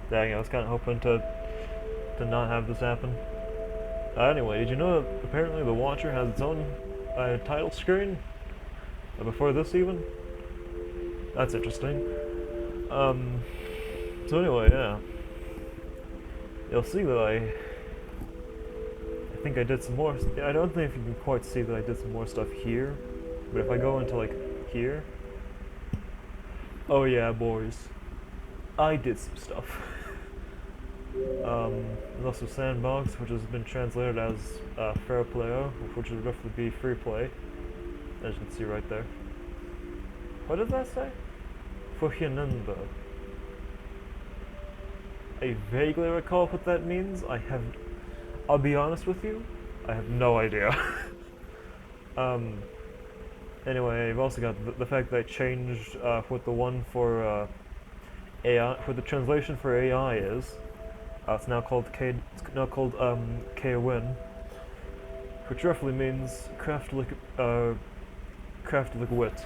Dang, I was kind of hoping to not have this happen. Anyway, did you know that apparently the Watcher has its own title screen? Before this even? That's interesting. Um, so anyway, yeah. You'll see that I think I did some more. I don't think you can quite see that I did some more stuff here, but if I go into like here, oh yeah, boys, I did some stuff. And also Sandbox, which has been translated as Fair Player, which would roughly be free play, as you can see right there. What does that say? Fuhinenda. I vaguely recall what that means. I'll be honest with you, I have no idea. um, anyway, I've also got the fact that I changed what the one for AI, what the translation for AI is. It's now called K-Win, which roughly means craft like wit,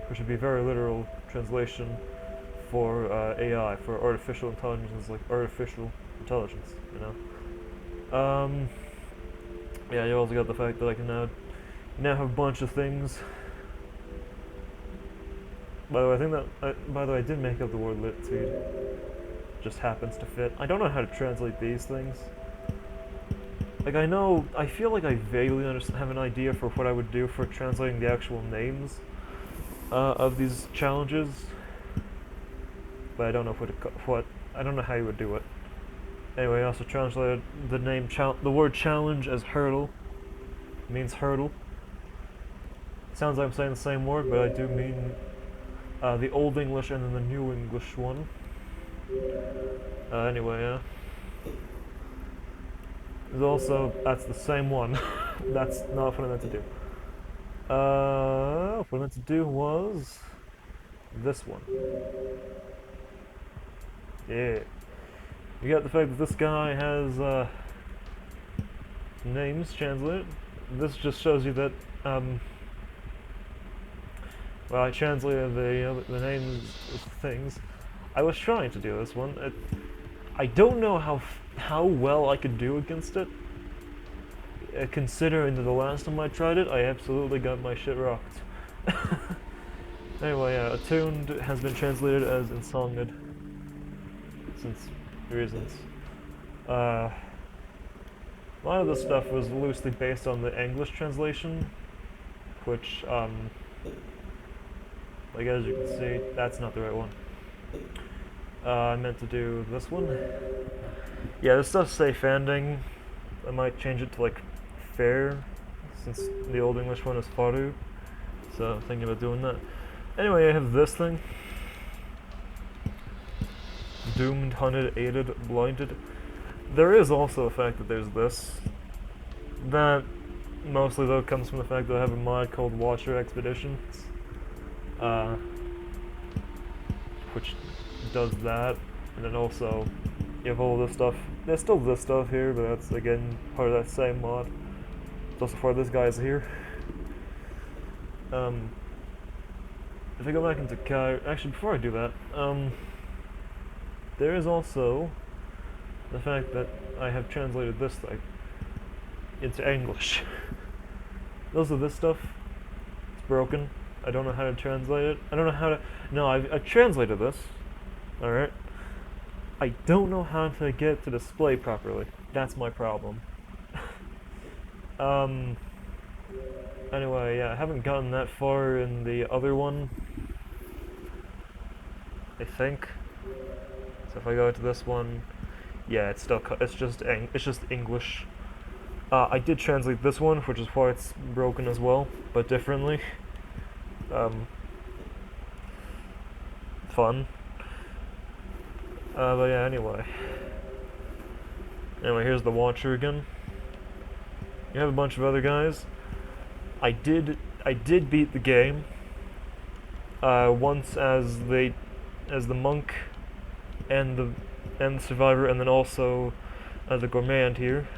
which would be a very literal translation for AI, for artificial intelligence, like artificial intelligence, you know. Yeah, you also got the fact that I can now have a bunch of things. By the way, I think that by the way, I did make up the word lit speed. Just happens to fit. I don't know how to translate these things. Like I feel like I vaguely have an idea for what I would do for translating the actual names of these challenges, but I don't know I don't know how you would do it. Anyway, I also translated the word challenge as hurdle. It means hurdle. Sounds like I'm saying the same word, but I do mean the Old English and then the New English one. Anyway, yeah. There's also, that's the same one. That's not what I meant to do. What I meant to do was this one. Yeah. You got the fact that this guy has names translated. This just shows you that, well, I translated the names of things. I was trying to do this one. I don't know how well I could do against it. Considering that the last time I tried it, I absolutely got my shit rocked. Anyway, yeah, attuned has been translated as insomned, since reasons. A lot of this stuff was loosely based on the English translation, which, like as you can see, that's not the right one. I meant to do this one. Yeah, this stuff's safe ending. I might change it to like fair, since the Old English one is faru. So I'm thinking about doing that. Anyway, I have this thing. Doomed, hunted, aided, blinded. There is also a fact that there's this. That mostly though comes from the fact that I have a mod called Watcher Expeditions, which does that, and then also you have all this stuff. There's still this stuff here, but that's again part of that same mod. It's also part of this guy's here. If I go back into actually before I do that, there is also the fact that I have translated this thing into English. Those are this stuff. It's broken. I don't know how to translate it. I don't know how to. No, I've translated this. Alright. I don't know how to get it to display properly. That's my problem. Anyway, yeah, I haven't gotten that far in the other one, I think. So if I go to this one, yeah, it's just English. I did translate this one, which is why it's broken as well, but differently. Fun. But yeah, anyway. Anyway, here's the Watcher again. You have a bunch of other guys. I did beat the game. Once as the monk and the survivor, and then also as a gourmand here.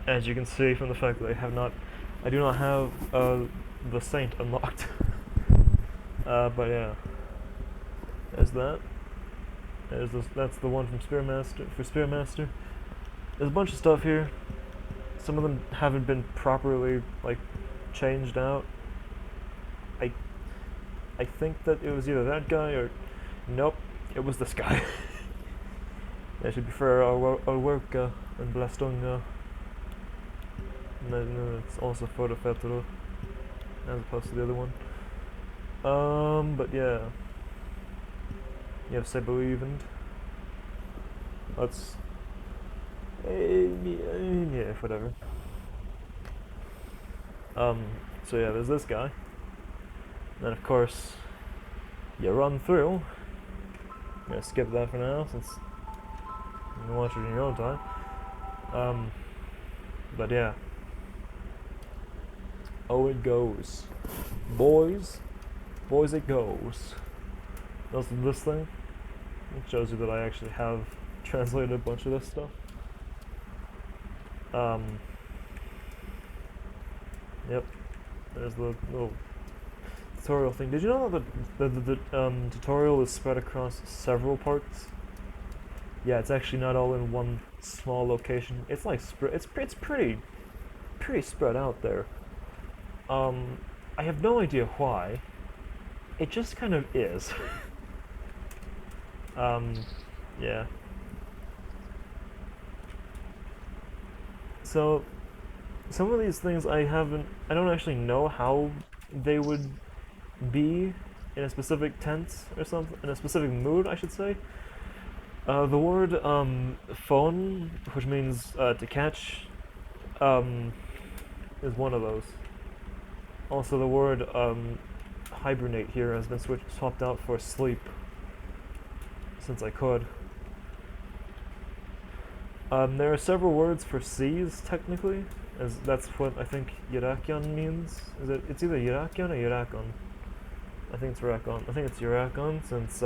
As you can see from the fact that I do not have the saint unlocked. But yeah, there's that. There's this, that's the one from Spearmaster, for Spearmaster. There's a bunch of stuff here. Some of them haven't been properly, like, changed out. I I think that it was either that guy or... Nope, it was this guy. That should be for Orwerka and Blastonga. And then it's also for the Fetro, as opposed to the other one. But yeah. You have Sebo evened. That's... yeah, whatever. So yeah, there's this guy. Then of course, you run through. I'm gonna skip that for now since you can watch it in your own time. But yeah. Oh, it goes. Boys, it goes. Also this thing, it shows you that I actually have translated a bunch of this stuff. Yep, there's the little tutorial thing. Did you know that the tutorial is spread across several parts? Yeah, it's actually not all in one small location. It's like it's pretty spread out there. I have no idea why. It just kind of is. Yeah. So, some of these things I don't actually know how they would be in a specific tense or something, in a specific mood, I should say. The word, phone, which means, to catch, is one of those. Also, the word, hibernate here has been swapped out for sleep, since I could. There are several words for seas, technically, as that's what I think Yirakion means. It's either Yirakion or Yirakon. I think it's Yirakon. I think it's Yirakon, since,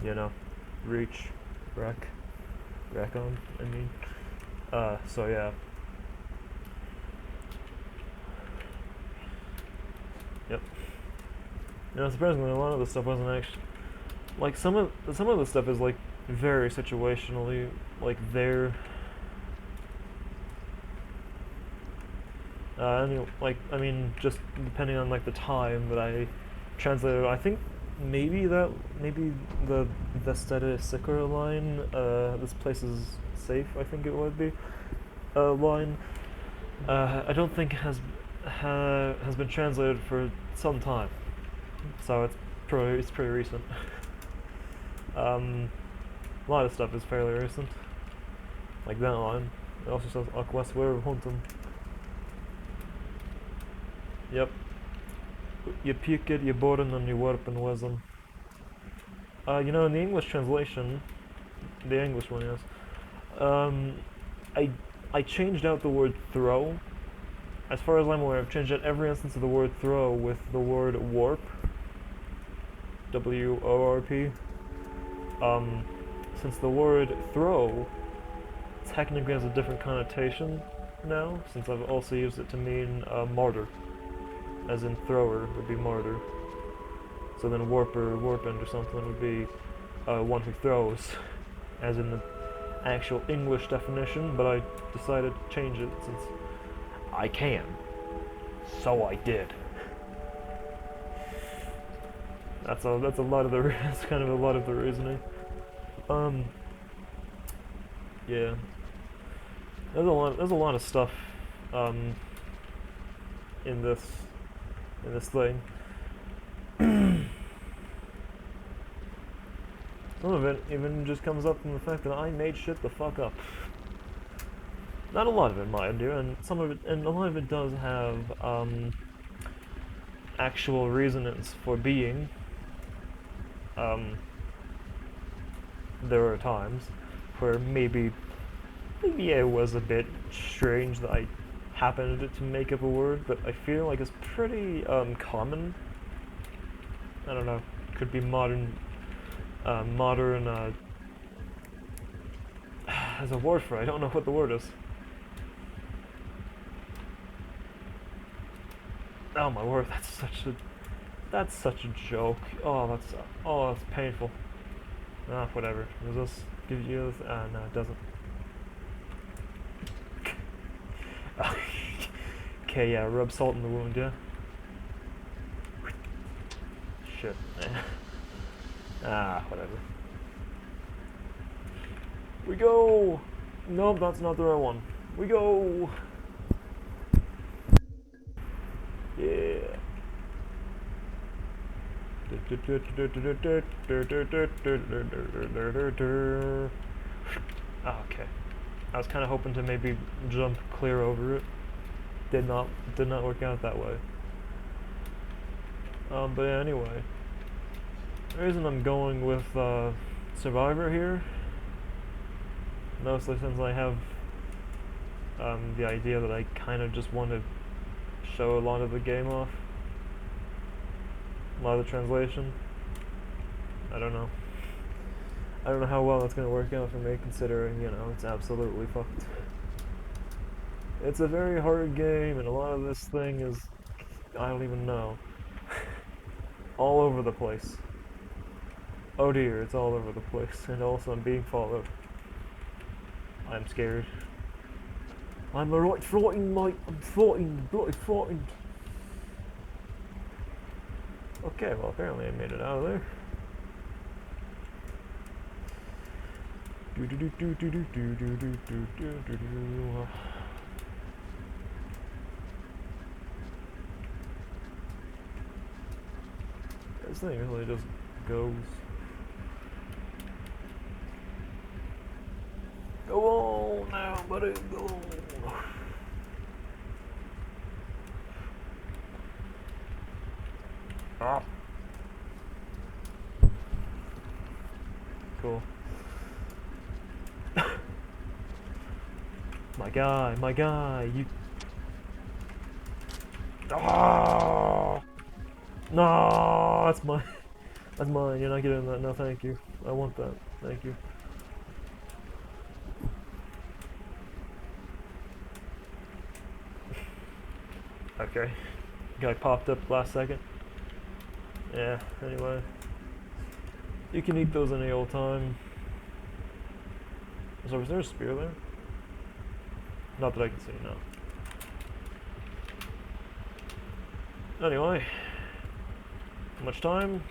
you know, reach, Rakon, I mean. So yeah. Yep. You know, surprisingly, a lot of the stuff wasn't actually... Like, some of the stuff is, like, very situationally, like, there. I mean, just depending on, like, the time that I translated, I think maybe the Vestede Sikor line, this place is safe, I think it would be, line, I don't think has been translated for some time, so it's pretty recent. A lot of stuff is fairly recent, like that line. It also says Aquaswer Huntum. Yep. You pick it, you boren, and you warp and wisdom. You know, in the English translation, the English one, yes, I changed out the word throw. As far as I'm aware, I've changed out every instance of the word throw with the word warp. W-O-R-P. Since the word throw technically has a different connotation now, since I've also used it to mean martyr. As in thrower would be martyr. So then warper, warpend or something would be one who throws, as in the actual English definition, but I decided to change it since I can. So I did. That's a lot of the that's kind of a lot of the reasoning. Yeah. There's a lot of stuff in this thing. Some of it even just comes up from the fact that I made shit the fuck up. Not a lot of it, mind you, and a lot of it does have actual reasons for being. There are times where maybe it was a bit strange that I happened to make up a word, but I feel like it's pretty common. I don't know, could be modern, there's a word for it, I don't know what the word is. Oh my word, that's such a joke. Oh, that's painful. Ah, whatever. Does this give you... no, it doesn't. Okay, yeah, rub salt in the wound, yeah? Shit. Whatever. We go! Nope, that's not the right one. We go! Yeah! Okay. I was kind of hoping to maybe jump clear over it. Did not work out that way. But anyway, the reason I'm going with Survivor here, mostly since I have the idea that I kind of just want to show a lot of the game off, a lot of the translation. I don't know how well that's going to work out for me, considering, you know, it's absolutely fucked. It's a very hard game, and a lot of this thing is, I don't even know, all over the place. Oh dear, it's all over the place, and also I'm being followed. I'm scared. I'm a right frightened, mate. I'm frightened, bloody frightened. Okay, well apparently I made it out of there. This thing really just goes. Go on now, buddy, go on. Ah. Cool. My guy, you... Ah! No, that's mine. That's mine, you're not getting that. No, thank you. I want that. Thank you. Okay. Guy popped up last second. Yeah, anyway. You can eat those any old time. So was there a spear there? Not that I can see, no. Anyway. How much time?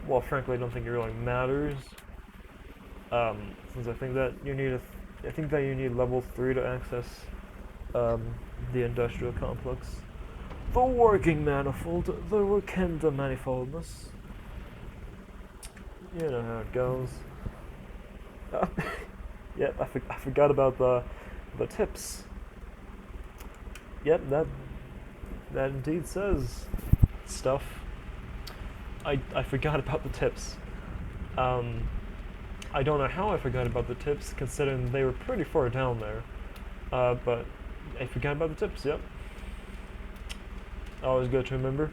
Well, frankly, I don't think it really matters. Since I think that you need level 3 to access the industrial complex. The working manifold, the Wakanda manifoldness. You know how it goes. Yep, I forgot about the tips. Yep, that indeed says stuff. I forgot about the tips. I don't know how I forgot about the tips, considering they were pretty far down there. But I forgot about the tips, yep. Always good to remember.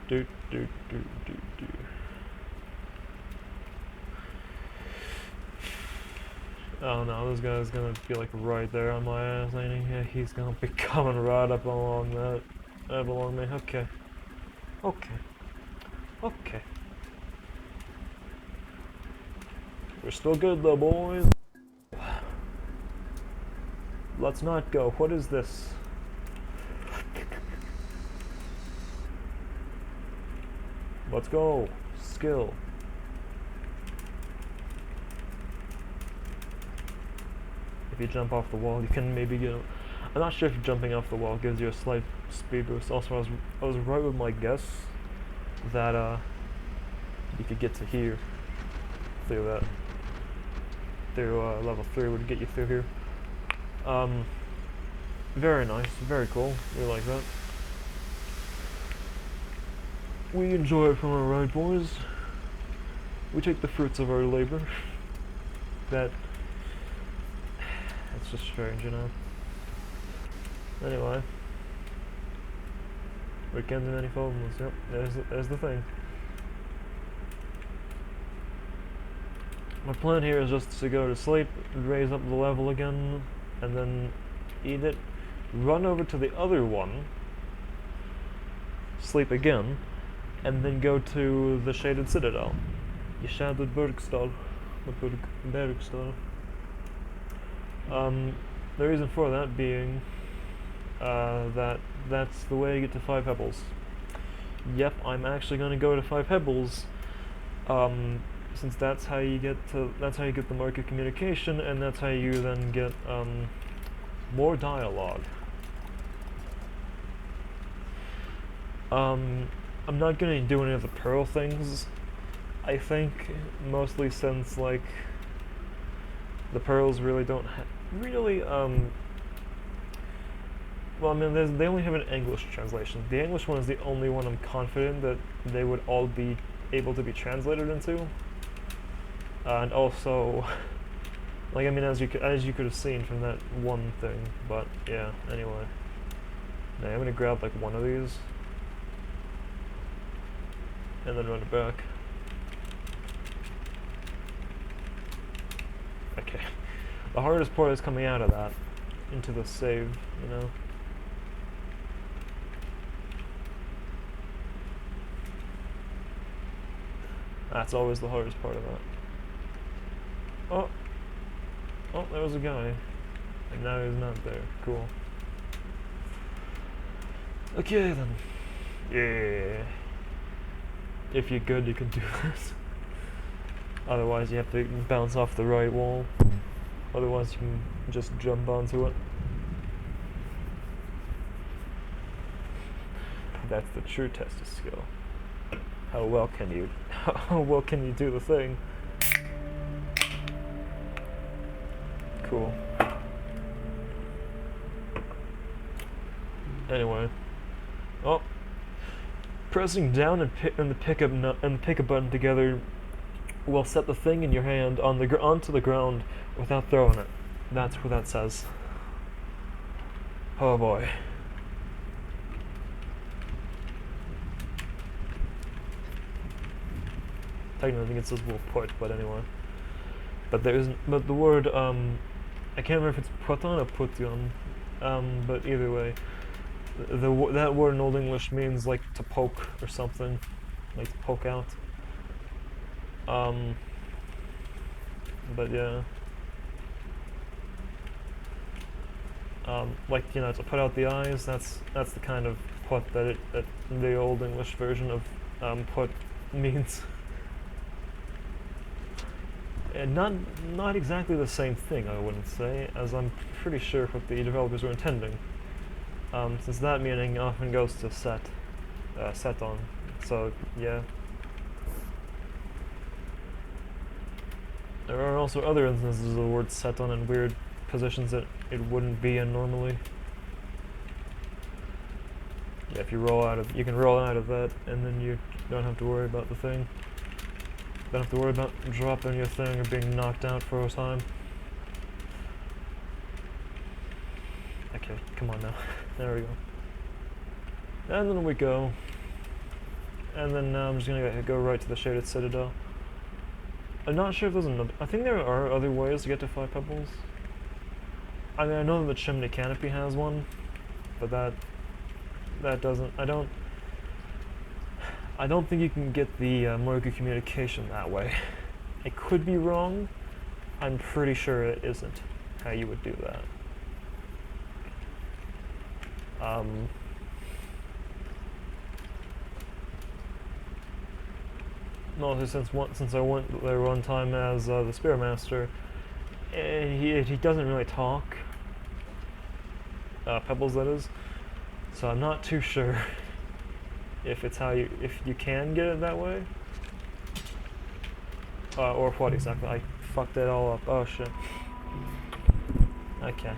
Do. Oh no, this guy's gonna be like right there on my ass, ain't he? Yeah, he's gonna be coming right up along that. Up along me. Okay. We're still good though, boys. Let's not go. What is this? Let's go. Skill. If you jump off the wall, you can maybe get... I'm not sure if jumping off the wall gives you a slight speed boost. Also, I was right with my guess that you could get to here through that. Through level 3 would get you through here. Very nice, very cool. We like that. We enjoy it from our ride, boys. We take the fruits of our labor. That's just strange, you know. Anyway. Weekends and any phones. Yep, there's the thing. My plan here is just to go to sleep, raise up the level again, and then eat it, run over to the other one, sleep again, and then go to the Shaded Citadel. The Shaded Bergstad. Bergstad. The reason for that being that's the way you get to 5 Pebbles. Yep, I'm actually gonna go to 5 Pebbles, since that's how you get the mark of communication, and that's how you then get more dialogue. I'm not gonna do any of the pearl things, I think, mostly since, like, the pearls really don't well, I mean, they only have an English translation. The English one is the only one I'm confident that they would all be able to be translated into. And also, like, I mean, as you could have seen from that one thing, but yeah, anyway. Now, I'm gonna grab, like, one of these, and then run it back. Okay. The hardest part is coming out of that, into the save, you know? That's always the hardest part of that. Oh! Oh, there was a guy. And now he's not there. Cool. Okay then. Yeah. If you're good, you can do this. Otherwise, you have to bounce off the right wall. Otherwise, you can just jump onto it. That's the true test of skill. How well can you do the thing? Cool. Anyway. Oh. Pressing down and the pickup button together will set the thing in your hand onto the ground without throwing it. That's what that says. Oh boy. Technically, I think it says will put, but anyway. But the word, I can't remember if it's puton or pution, but either way, that word in Old English means, like, to poke or something, like to poke out. But yeah. Like, you know, to put out the eyes, that's the kind of put that the Old English version of put means. And not exactly the same thing, I wouldn't say, as I'm pretty sure what the developers were intending. Since that meaning often goes to set on. So yeah. There are also other instances of the word set on in weird positions that it wouldn't be in normally. Yeah, if you you can roll out of that, and then you don't have to worry about the thing. Don't have to worry about dropping your thing or being knocked out for a time. Okay, come on now. There we go. And then we go. And then I'm just gonna go right to the Shaded Citadel. I'm not sure if there's another. I think there are other ways to get to 5 Pebbles. I mean, I know that the Chimney Canopy has one, but that doesn't. I don't think you can get the Morgue communication that way. I could be wrong. I'm pretty sure it isn't how you would do that. Also, since I went there one time as the Spearmaster, he doesn't really talk. Pebbles, that is. So I'm not too sure if you can get it that way, or what exactly. I fucked it all up. Oh shit. Okay.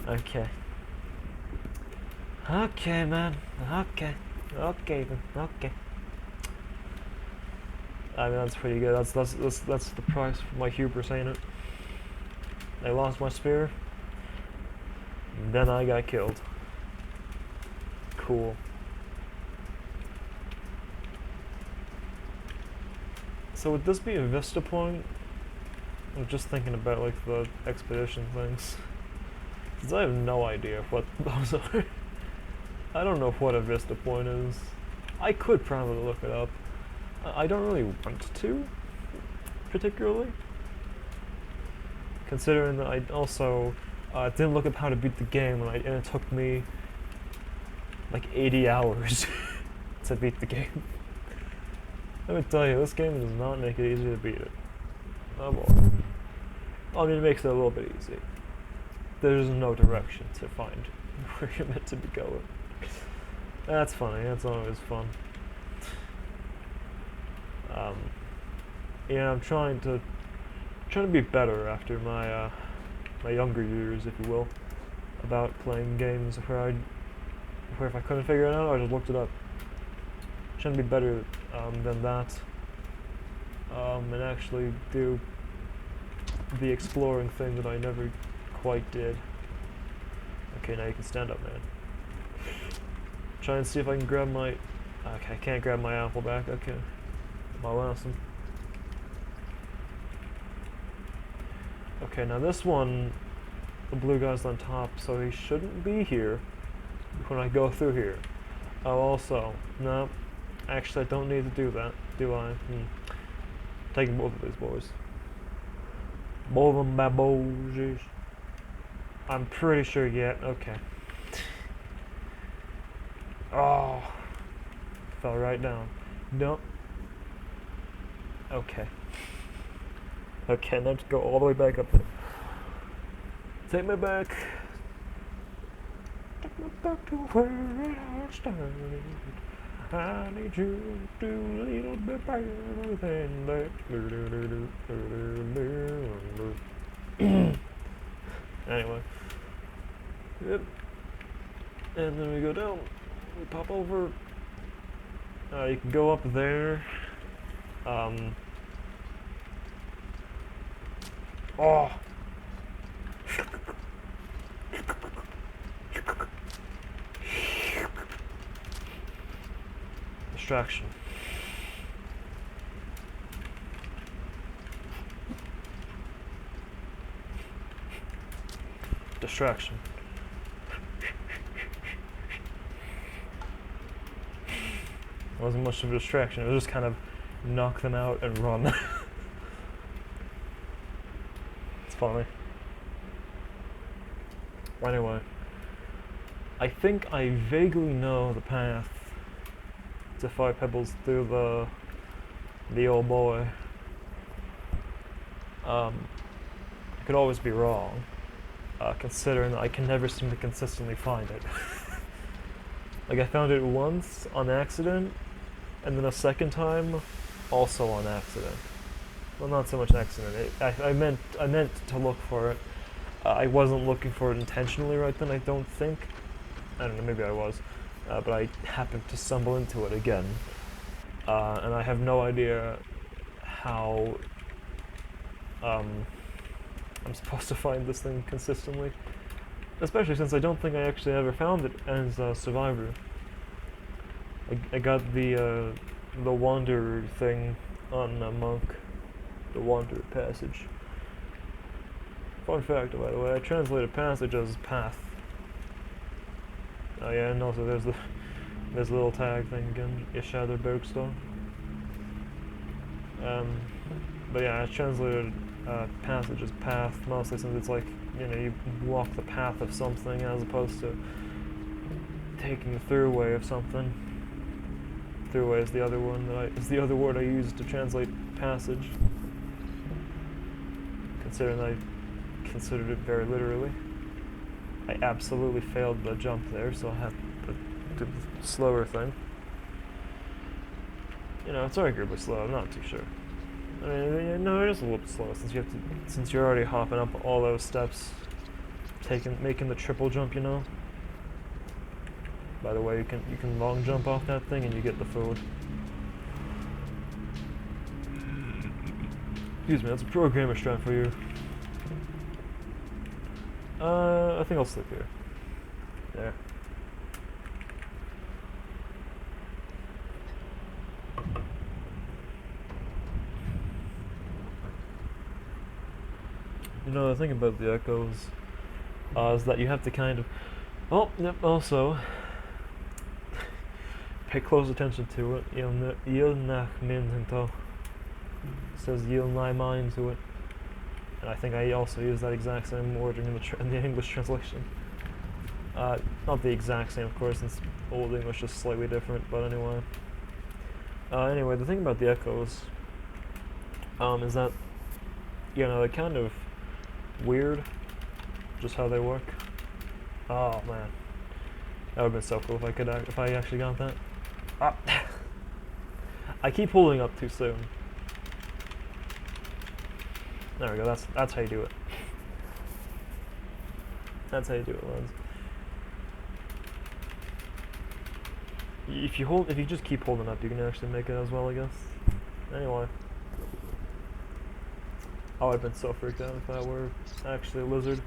Okay. Okay, man. Okay. Okay then. Okay. I mean, that's pretty good. That's the price for my hubris, ain't it? I lost my spear. Then I got killed. Cool. So would this be a Vista point? I'm just thinking about, like, the expedition things. Because I have no idea what those are. I don't know what a vista point is. I could probably look it up. I don't really want to, particularly. Considering that I also didn't look up how to beat the game, and it took me like 80 hours to beat the game. Let me tell you, this game does not make it easy to beat it. Oh boy. I mean, it makes it a little bit easy. There's no direction to find where you're meant to be going. That's funny, that's always fun. Yeah, I'm trying to be better after my my younger years, if you will, about playing games where if I couldn't figure it out, I just looked it up. Trying to be better than that, and actually do the exploring thing that I never quite did. Okay, now you can stand up, man. Try and see if I can grab my... Okay, I can't grab my apple back. Okay. My lesson. Okay, now this one, the blue guy's on top, so he shouldn't be here when I go through here. Oh, also, no. Actually, I don't need to do that, do I? Taking both of these boys. Both of them bad boys. I'm pretty sure yet. Okay. Oh. Fell right down. Nope. Okay. Okay, now just go all the way back up there. Take me back. Take me back to where it all started. I need you to do a little bit better than that. Anyway. Yep. And then we go down. We pop over. You can go up there. Oh! Distraction. Distraction. It wasn't much of a distraction, it was just kind of knock them out and run. It's funny. Anyway, I think I vaguely know the path to 5 Pebbles through the old boy. I could always be wrong, considering that I can never seem to consistently find it. Like, I found it once on accident, and then a second time also on accident. Well, not so much accident. I meant to look for it. I wasn't looking for it intentionally right then, I don't think. I don't know, maybe I was. But I happened to stumble into it again. And I have no idea how I'm supposed to find this thing consistently. Especially since I don't think I actually ever found it as a survivor. I got the Wanderer thing on Monk. The Wanderer passage. Fun fact, by the way, I translated passage as path. Oh yeah, and also there's the little tag thing again, Ishader Bergstad. But yeah, I translated passage as path, mostly since it's like, you know, you walk the path of something as opposed to taking the throughway of something. Throughway is the other one is the other word I used to translate passage. Considering I considered it very literally. I absolutely failed the jump there, so I have to do the slower thing. You know, it's arguably slow, I'm not too sure. I mean, no, it is a little bit slow since you're already hopping up all those steps, making the triple jump, you know. By the way, you can long jump off that thing and you get the food. Excuse me, that's a programmer strat for you. I think I'll sleep here. There. You know, the thing about the echoes is that you have to kind of... Oh, yep, also, pay close attention to it. You'll nach minto. Says you'll nigh mind to it. And I think I also use that exact same wording in the English translation. Not the exact same, of course, since Old English is slightly different, but anyway. Anyway, the thing about the echoes is that, they're kind of weird, just how they work. Oh man, that would've been so cool if I actually got that. Ah. I keep holding up too soon. There we go. That's how you do it. That's how you do it, lads. If you just keep holding up, you can actually make it as well, I guess. Anyway. Oh, I've been so freaked out if that were actually a lizard.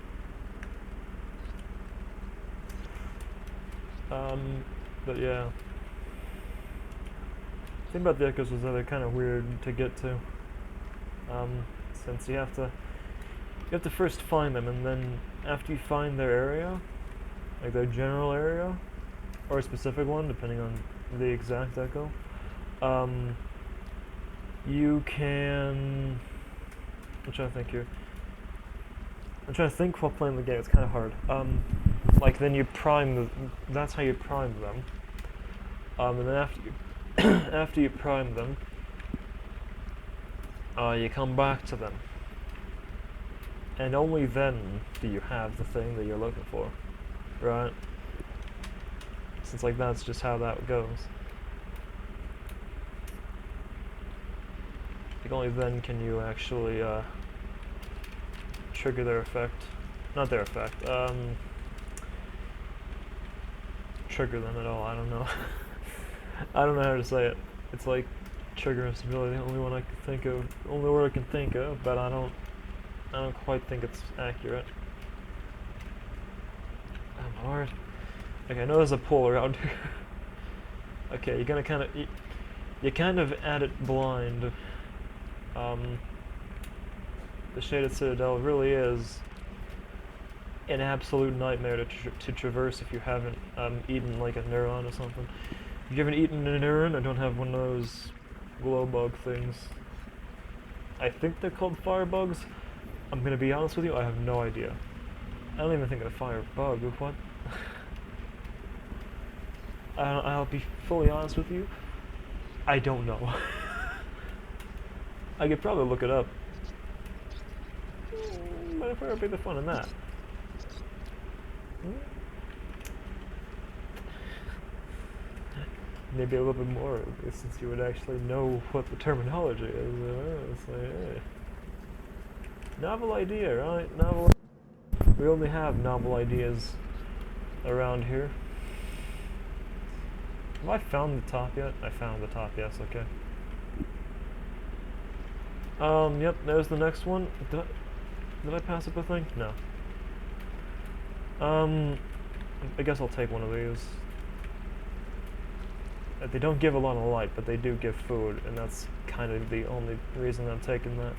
But yeah. The thing about the echoes is that they're kind of weird to get to. Since you have to first find them, and then after you find their area, like their general area, or a specific one, depending on the exact echo, you can... I'm trying to think here. I'm trying to think while playing the game. It's kind of hard. Like then you prime that's how you prime them. And then after you prime them, you come back to them, and only then do you have the thing that you're looking for, right? Since like that's just how that goes. Like only then can you actually trigger their effect. Not their effect. Trigger them at all. I don't know. I don't know how to say it. It's like trigger is really the only one I can think of. Only word I can think of, but I don't quite think it's accurate. Oh Lord. Okay, I know there's a pole around here. Okay, you're gonna you kind of add it blind. The Shaded Citadel really is an absolute nightmare to traverse if you haven't eaten like a neuron or something. If you haven't eaten a neuron, I don't have one of those glow bug things. I think they're called fire bugs. I'm gonna be honest with you, I have no idea. I don't even think of a fire bug. What? I'll be fully honest with you. I don't know. I could probably look it up. But if would be the fun in that? Maybe a little bit more, since you would actually know what the terminology is. So, yeah. Novel idea, right? Novel. We only have novel ideas around here. Have I found the top yet? I found the top, yes, okay. Yep, there's the next one. Did I pass up a thing? No. I guess I'll take one of these. They don't give a lot of light, but they do give food, and that's kind of the only reason I'm taking that.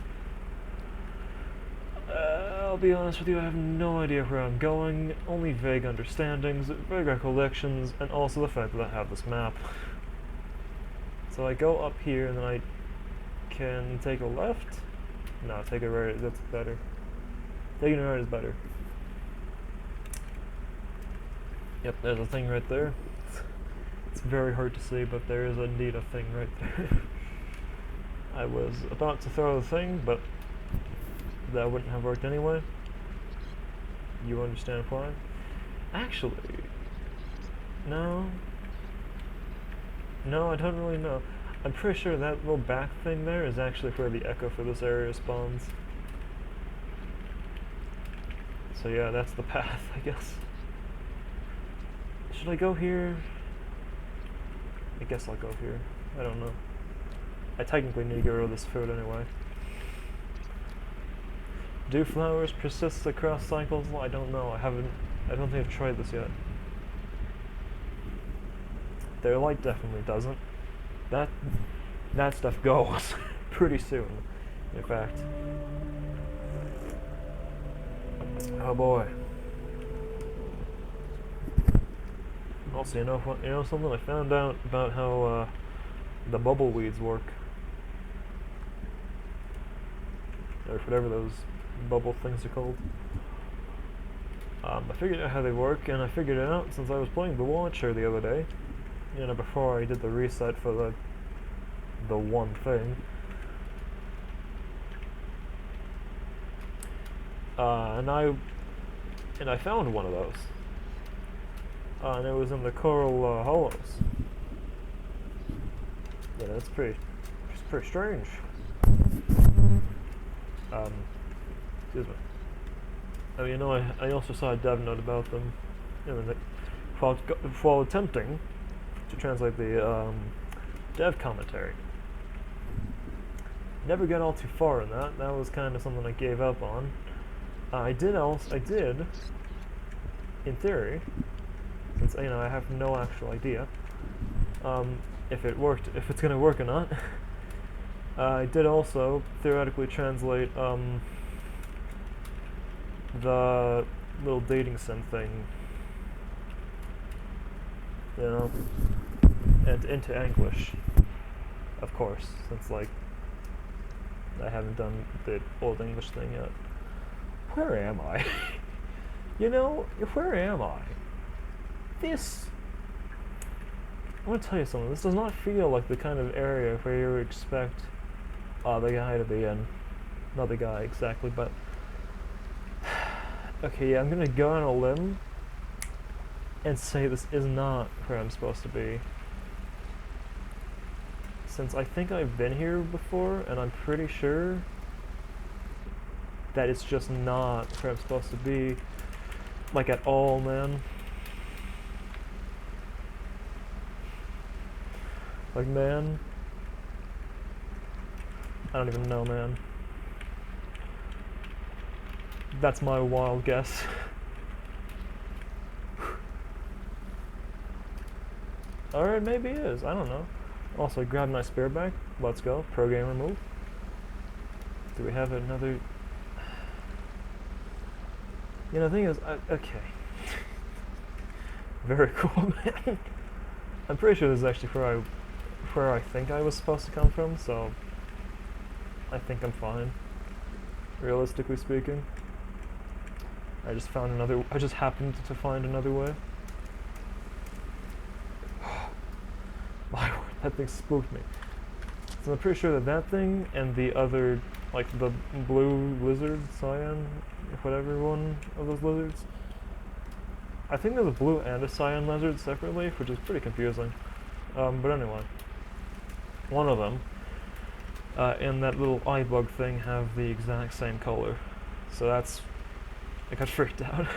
I'll be honest with you, I have no idea where I'm going, only vague understandings, vague recollections, and also the fact that I have this map. So I go up here, and then I can take a left? No, take a right, that's better. Taking a right is better. Yep, there's a thing right there. It's very hard to see, but there is indeed a thing right there. I was about to throw the thing, but that wouldn't have worked anyway. You understand why? Actually, no, I don't really know. I'm pretty sure that little back thing there is actually where the echo for this area spawns. So yeah, that's the path, I guess. Should I go here? I guess I'll go here. I don't know. I technically need to get rid of this food anyway. Do flowers persist across cycles? Well, I don't know. I don't think I've tried this yet. Their light definitely doesn't. That stuff goes pretty soon, in fact. Oh boy. Also, you know something? I found out about how the bubble weeds work, or whatever those bubble things are called. I figured out how they work, and I figured it out since I was playing the Watcher the other day. You know, before I did the reset for the one thing. And I found one of those. And it was in the Coral Hollows. Yeah, it's pretty strange. Excuse me. I mean, you know, I also saw a dev note about them, while attempting to translate the dev commentary. Never got all too far in that. That was kind of something I gave up on. I did, in theory, since you know I have no actual idea if it's gonna work or not. I did also theoretically translate the little dating sim thing, you know, and into English, of course, since like I haven't done the old English thing yet. Where am I? You know, where am I? I want to tell you something. This does not feel like the kind of area where you would expect the guy to be in. Not the guy exactly, but okay, yeah, I'm gonna go on a limb and say this is not where I'm supposed to be. Since I think I've been here before, and I'm pretty sure that it's just not where I'm supposed to be, like at all, man. Like, man, I don't even know, man. That's my wild guess. Alright, maybe it is, I don't know. Also, grab my spear back. Let's go. Pro game remove. Do we have another? You know, the thing is, okay. Very cool, man. I'm pretty sure this is actually where I think I was supposed to come from, so I think I'm fine. Realistically speaking. I just happened to find another way. My word, that thing spooked me. So I'm pretty sure that thing and the other, like the blue lizard, cyan, whatever one of those lizards. I think there's a blue and a cyan lizard separately, which is pretty confusing. But anyway, one of them and that little eye bug thing have the exact same color. So that's, I got freaked out.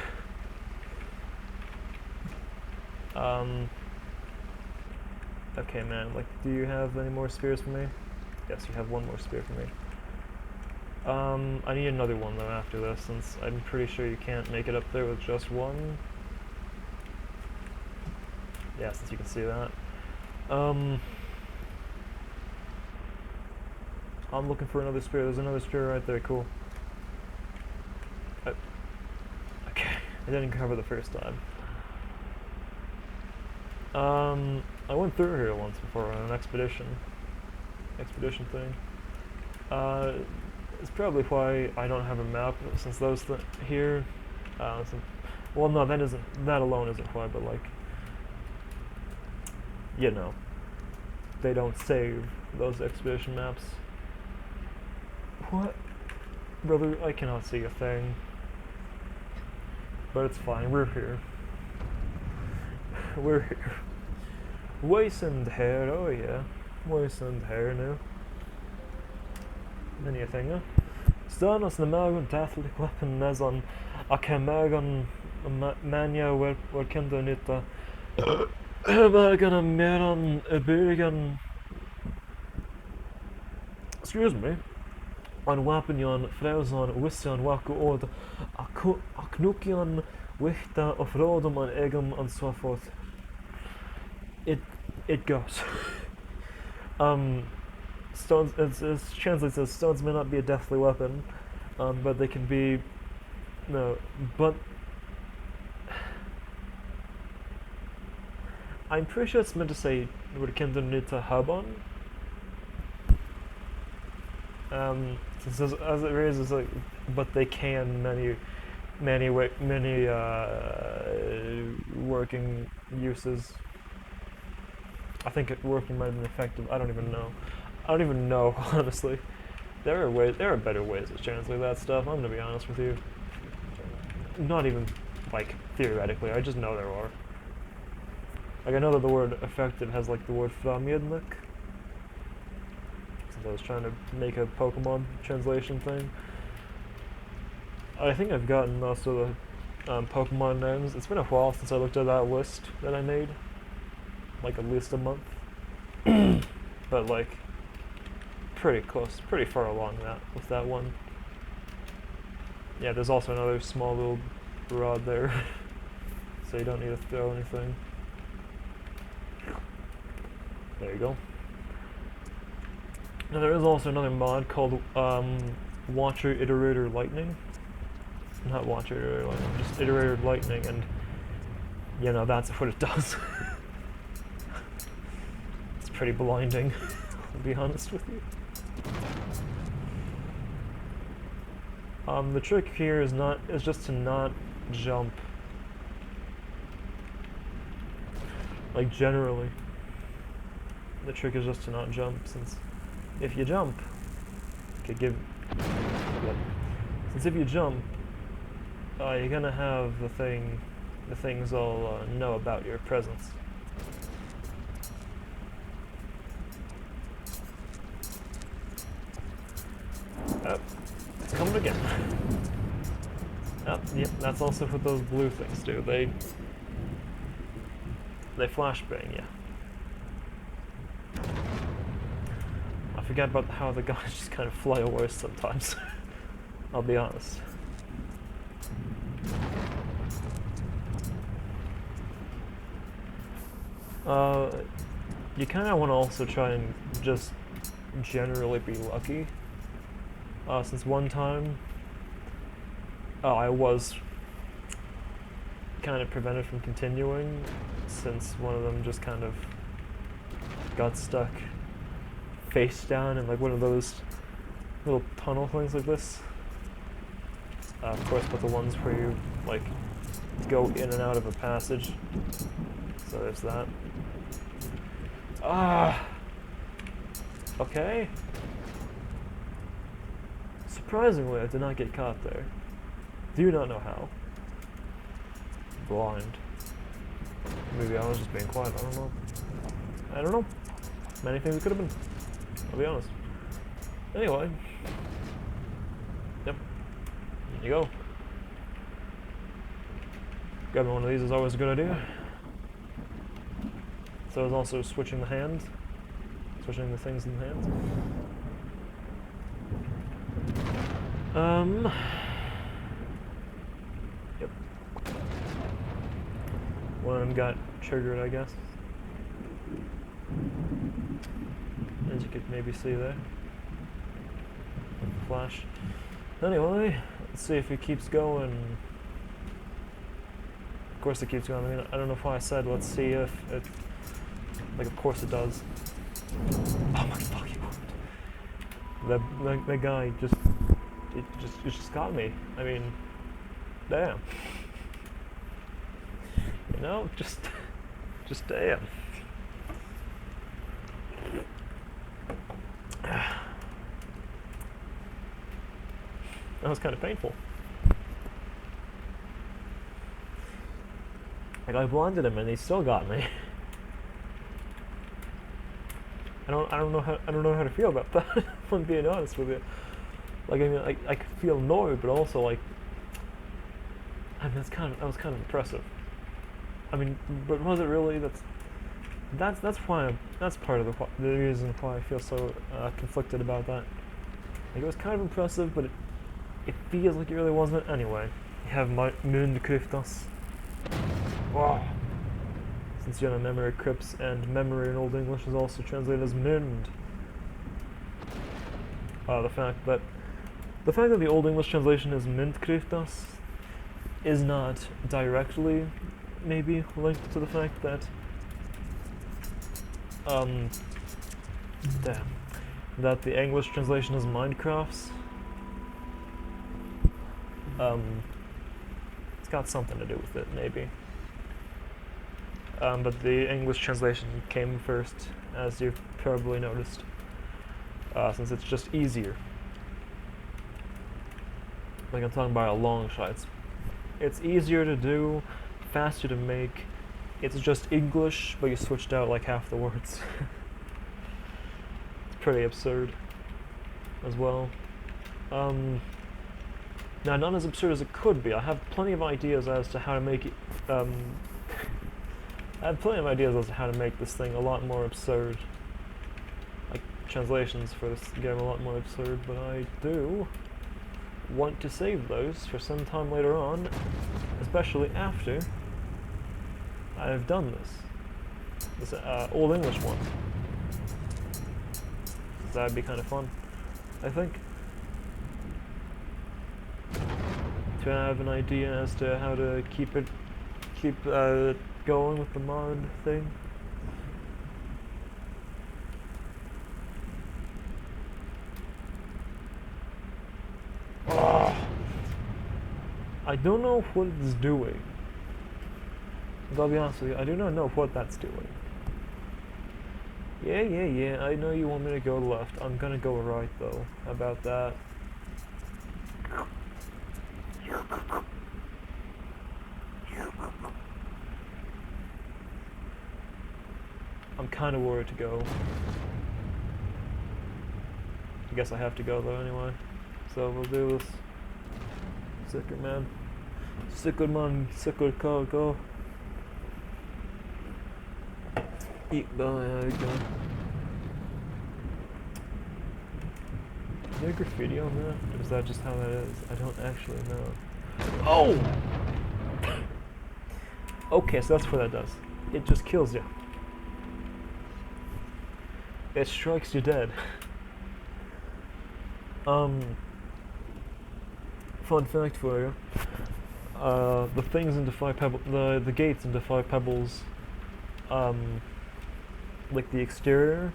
Okay, man, like, do you have any more spears for me? Yes, you have one more spear for me. I need another one, though, after this, since I'm pretty sure you can't make it up there with just one. Yeah, since you can see that. I'm looking for another spear. There's another spear right there, cool. Okay, I didn't cover the first time. I went through here once before on an expedition thing. It's probably why I don't have a map, since those here, well, no, that alone isn't why, but like, you know, they don't save those expedition maps. What? Brother, I cannot see a thing. But it's fine, we're here. We're here. Wasteland hair, oh yeah. Wasteland hair now. Any thing, huh? Stanas na magon dathlik weapon nezon akamagon mania were kendo nita. Magon meron byrgan. Excuse me. On wapenjon frauson wisson waku od aknukion wichta of rodom on egum and so forth. It goes. Stones, it translates as stones may not be a deathly weapon, but they can be, no, but I'm pretty sure it's meant to say "Hvor kan du nytta höbon?" Since as it raises like, but they can many working uses. I think working might have been effective. I don't even know. I don't even know, honestly. There are better ways to translate that stuff. I'm gonna be honest with you. Not even like theoretically. I just know there are. Like I know that the word effective has like the word framjednik. Since I was trying to make a Pokemon translation thing. I think I've gotten most of the Pokemon names. It's been a while since I looked at that list that I made. Like at least a month. But like pretty close, pretty far along that with that one. Yeah, there's also another small little rod there. So you don't need to throw anything. There you go. Now there is also another mod called Watcher Iterator Lightning. Not Watcher Iterator Lightning, just Iterator Lightning, and you know, that's what it does. It's pretty blinding, to be honest with you. The trick here is just to not jump. Like generally, the trick is just to not jump, since if you jump, it could give. Yep. Since if you jump, you're gonna have the things all know about your presence. Oh, it's coming again. Oh, yep, that's also what those blue things do. They flashbang you. I forget about how the guys just kind of fly away sometimes. I'll be honest. You kind of want to also try and just generally be lucky. Since one time, I was kind of prevented from continuing, since one of them just kind of got stuck face down in like one of those little tunnel things like this. Of course, but the ones where you like go in and out of a passage. So there's that. Okay. Surprisingly, I did not get caught there. Do not know how. Blind. Maybe I was just being quiet, I don't know. I don't know. Many things it could have been. I'll be honest. Anyway. Yep. There you go. Grabbing one of these is always a good idea. So is also switching the hand. Switching the things in the hands. Yep. One of them got triggered, I guess. As you could maybe see there. Flash. Anyway, let's see if it keeps going. Of course it keeps going. I mean, I don't know why I said let's see if it... Like, of course it does. Oh my fucking word. The guy just... It just got me. I mean, damn. You know, just damn. That was kind of painful. Like, I blinded him and he still got me. I don't know how to feel about that. If I'm being honest with you. Like, I mean, I could feel annoyed, but also like, I mean, that was kind of impressive. I mean, but was it really? That's why that's part of the reason why I feel so conflicted about that. Like, it was kind of impressive, but it feels like it really wasn't. Anyway, you have Mundkryftas. Wow. Since you know memory crypts, and memory in Old English is also translated as mund. The fact that the Old English translation is Mundkryftas is not directly maybe linked to the fact that Um, damn. That the English translation is Minecraft's. It's got something to do with it, maybe. But the English translation came first, as you've probably noticed, since it's just easier. Like I'm talking about a long shot. It's easier to do, faster to make. It's just English, but you switched out like half the words. It's pretty absurd, as well. Now, not as absurd as it could be. I have plenty of ideas as to how to make it. I have plenty of ideas as to how to make this thing a lot more absurd. Like translations for this game a lot more absurd, but I do want to save those for some time later on, especially after I've done this Old English one. That'd be kind of fun, I think. To have an idea as to how to keep going with the mod thing. Oh, I don't know what it's doing. I'll be honest with you, I do not know what that's doing. Yeah, I know you want me to go left. I'm gonna go right though. How about that? I'm kind of worried to go. I guess I have to go though anyway. So we'll do this. Sicker man. Sicker man, sicker car, go. Eat by, go. Is there graffiti on that? Or is that just how that is? I don't actually know. Oh! Okay, so that's what that does. It just kills you. It strikes you dead. Fun fact for you. The things in Defy Pebbles, the gates in Defy Pebbles, like the exterior,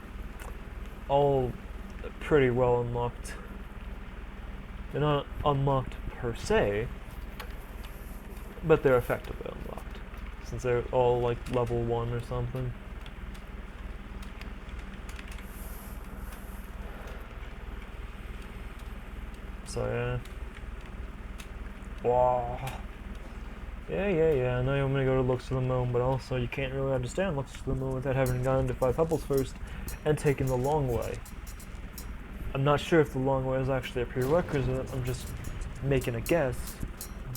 all pretty well unlocked. They're not unlocked per se, but they're effectively unlocked, since they're all like level 1 or something. So yeah. Wow. Yeah, I know I'm gonna go to Looks to the Moon, but also you can't really understand Looks to the Moon without having gone to Defy Pebbles first and taken the long way. I'm not sure if the long way is actually a prerequisite, I'm just making a guess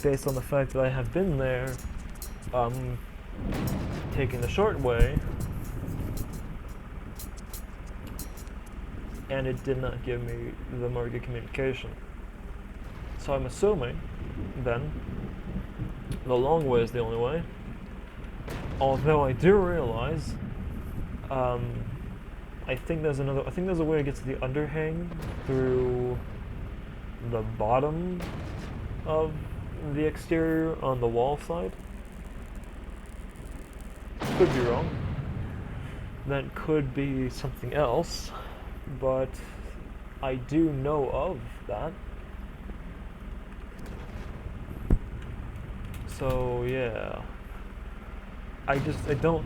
based on the fact that I have been there, taking the short way, and it did not give me the more good communication. So I'm assuming, then, the long way is the only way. Although I do realize, I think there's a way to get to the underhang through the bottom of the exterior on the wall side. Could be wrong. That could be something else, but I do know of that. So yeah, I don't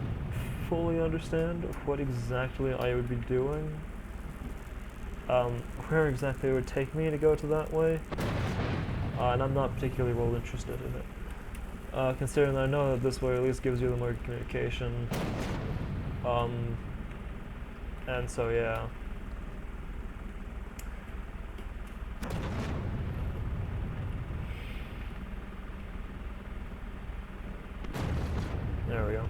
fully understand what exactly I would be doing, where exactly it would take me to go to that way, and I'm not particularly well interested in it, considering that I know that this way at least gives you the more communication, and so yeah. There we go.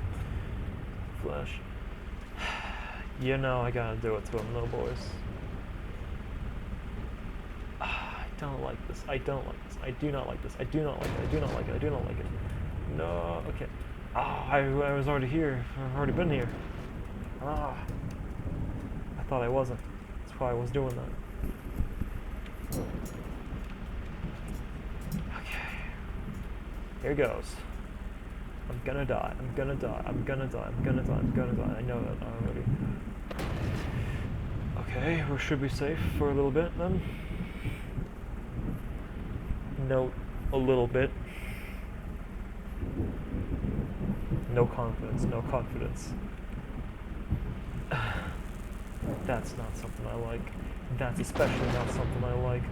Flash. You know I gotta do it to him though, boys. I don't like this. I don't like this. I do not like this. I do not like it. I do not like it. I do not like it. No. Okay. I was already here. I've already been here. I thought I wasn't. That's why I was doing that. Okay. Here goes. I'm gonna die, I'm gonna die, I'm gonna die, I'm gonna die, I'm gonna die. I know that already. Okay, we should be safe for a little bit then. Note a little bit. No confidence, no confidence. That's not something I like. That's especially not something I like.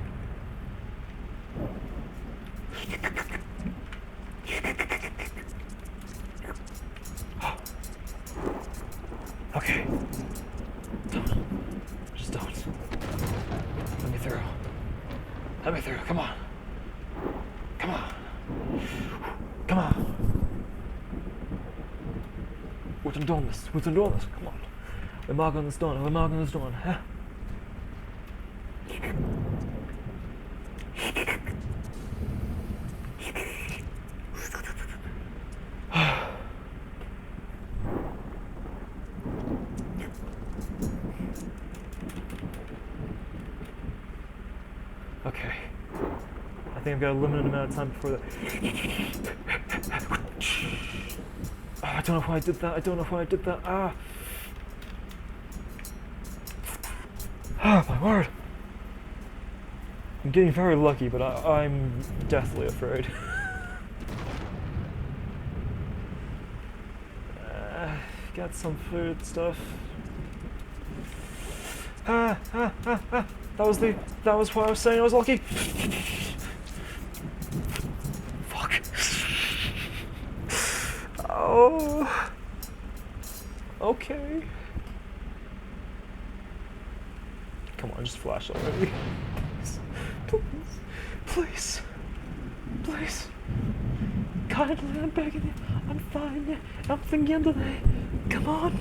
Okay. Don't. Just don't. Let me through. Let me through. Come on. Come on. Come on. We can do this. We can do this. Come on. We're marking this done. We're marking this done. Huh? Okay. I think I've got a limited amount of time before that. Oh, I don't know why I did that. I don't know why I did that. Ah. Oh, my word. I'm getting very lucky, but I'm deathly afraid. Got some food stuff. That was what I was saying. I was lucky. Fuck. Oh. Okay. Come on, just flash already. Please. Please. Please. Kindly, I'm begging you. I'm fine. I'm thinking today. Come on.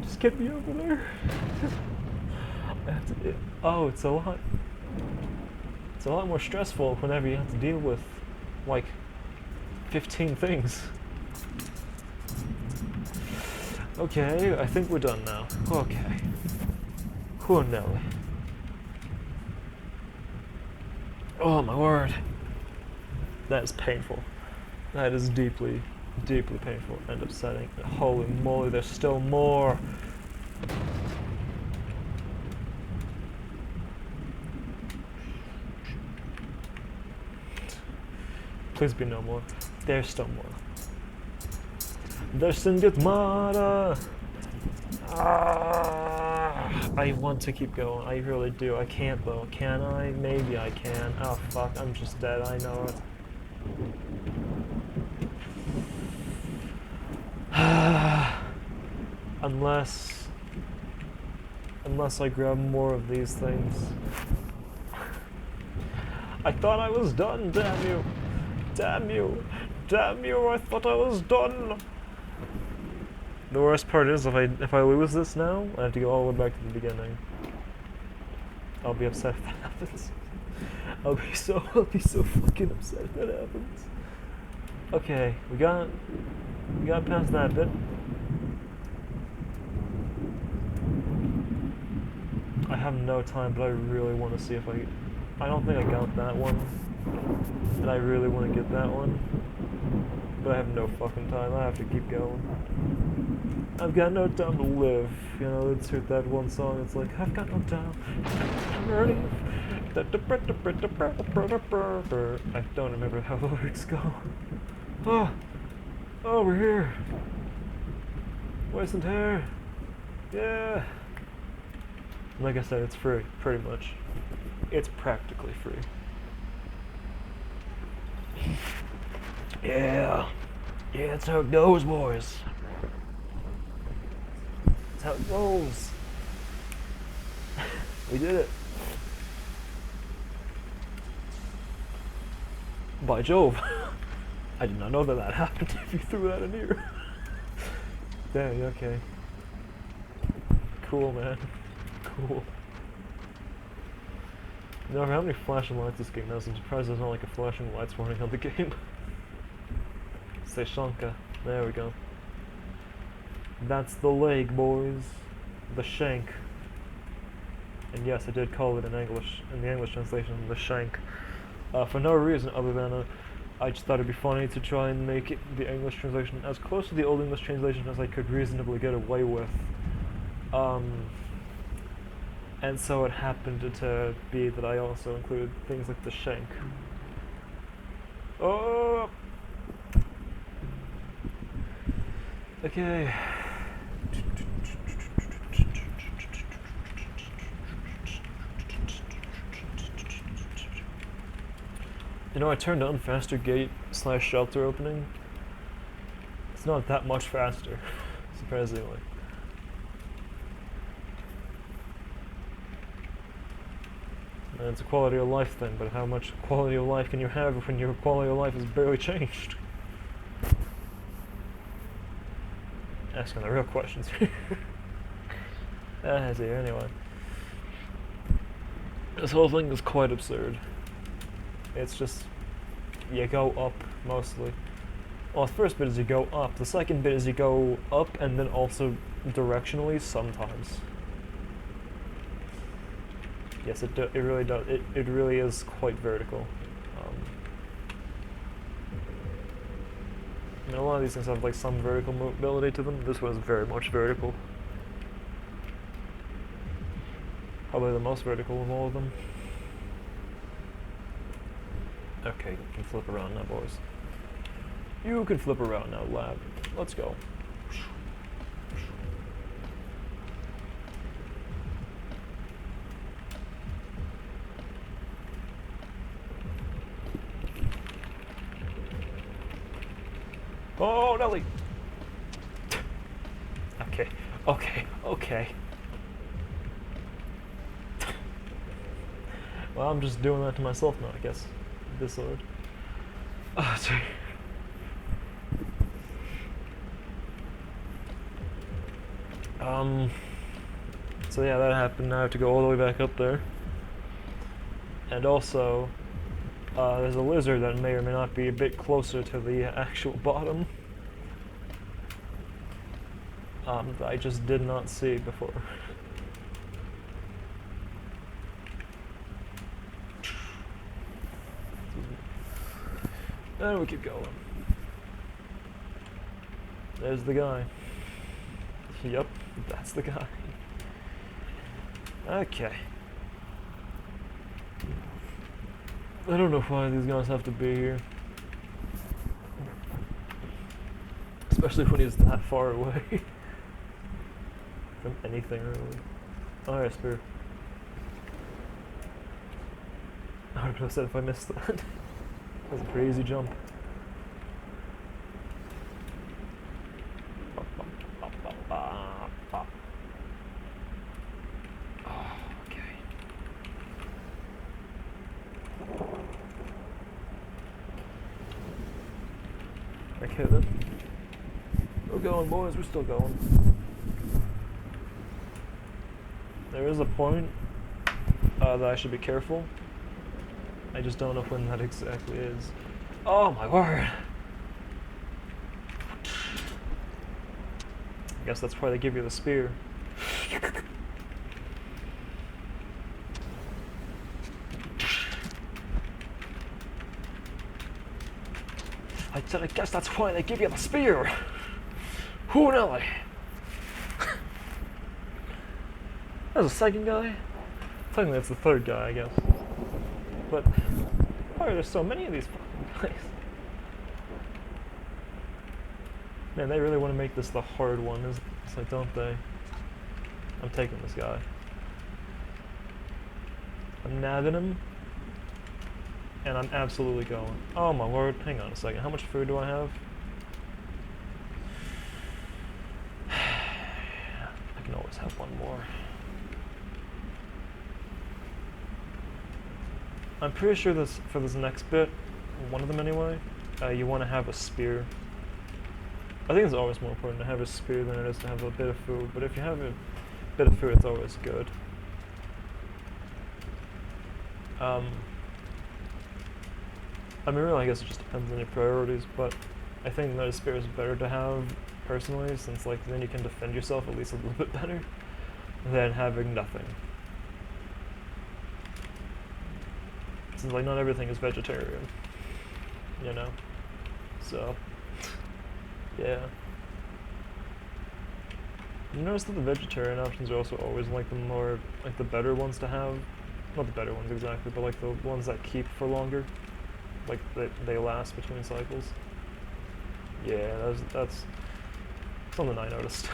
Just get me over there. I have to, oh, it's a lot more stressful whenever you have to deal with, like, 15 things. Okay, I think we're done now. Okay. Oh, Nelly. Oh, my word. That is painful. That is deeply, deeply painful and upsetting. Holy moly, there's still more. Please be no more. There's still more. There's still get more. I want to keep going. I really do. I can't though. Can I? Maybe I can. Oh fuck, I'm just dead. I know it. Unless I grab more of these things. I thought I was done, damn you. Damn you. Damn you, I thought I was done. The worst part is if I lose this now, I have to go all the way back to the beginning. I'll be upset if that happens. I'll be so fucking upset if that happens. Okay, we got past that bit. I have no time, but I really want to see if I don't think I got that one. And I really want to get that one. But I have no fucking time. I have to keep going. I've got no time to live. You know, it's heard that one song. It's like, I've got no time. I don't remember how the lyrics go. Oh, we're here. Wasn't here. Yeah. Like I said, it's free, pretty much. It's practically free. Yeah. Yeah, that's how it goes, boys. That's how it goes. We did it. By Jove. I did not know that happened if you threw that in here. Dang, okay. Cool, man. Cool. No matter how many flashing lights this game has, I'm surprised there's not like a flashing lights warning on the game. Seshanka. There we go. That's the leg, boys. The shank. And yes, I did call it in English, in the English translation, the shank. For no reason other than I just thought it'd be funny to try and make it, the English translation as close to the Old English translation as I could reasonably get away with. And so it happened to be that I also included things like the shank. Oh! Okay. You know, I turned on faster gate / shelter opening. It's not that much faster, surprisingly. And it's a quality of life thing, but how much quality of life can you have when your quality of life has barely changed? Asking the real questions here. That's here anyway. This whole thing is quite absurd. It's just, you go up, mostly. Well, the first bit is you go up. The second bit is you go up and then also directionally sometimes. Yes, it really does. It really is quite vertical. I mean, a lot of these things have like some vertical mobility to them. This one is very much vertical. Probably the most vertical of all of them. Okay, you can flip around now, boys. You can flip around now, lad. Let's go. Oh, Nelly! Okay, okay, okay. Well, I'm just doing that to myself now, I guess. This sword. Oh, sorry. So yeah, that happened. Now I have to go all the way back up there. And also, there's a lizard that may or may not be a bit closer to the actual bottom. That I just did not see before. And we keep going. There's the guy. Yep, that's the guy. Okay. I don't know why these guys have to be here. Especially when he's that far away. From anything, really. Alright, spear. I would have said if I missed that. That was a crazy jump. Okay then. We're going, boys, we're still going. There is a point that I should be careful. I just don't know when that exactly is. Oh my word! I guess that's why they give you the spear. I said, I guess that's why they give you the spear. Who Nelly? There's a second guy. Technically, that's the third guy, I guess. But why are there so many of these fucking guys? Man, they really want to make this the hard one, it's like, don't they? I'm taking this guy. I'm nabbing him. And I'm absolutely going. Oh my word, hang on a second. How much food do I have? I can always have one more. I'm pretty sure this for this next bit, one of them anyway, you want to have a spear. I think it's always more important to have a spear than it is to have a bit of food, but if you have a bit of food, it's always good. I mean, really, I guess it just depends on your priorities, but I think that a spear is better to have, personally, since, like, then you can defend yourself at least a little bit better than having nothing. Since, like, not everything is vegetarian, you know? So, yeah. You notice that the vegetarian options are also always like the more, like the better ones to have. Not the better ones exactly, but like the ones that keep for longer. Like they last between cycles. Yeah, that's something I noticed.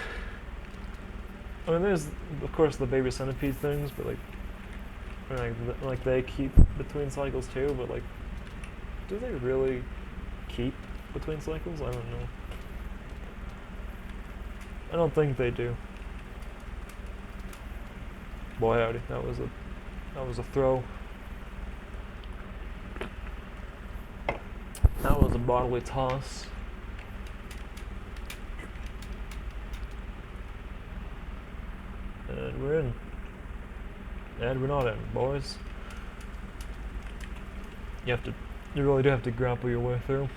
I mean, there's of course the baby centipede things, but like they keep between cycles too. But like, do they really keep between cycles? I don't know. I don't think they do. Boy howdy, that was a throw. That was a bodily toss. And we're in. And we're not in, boys. You really do have to grapple your way through.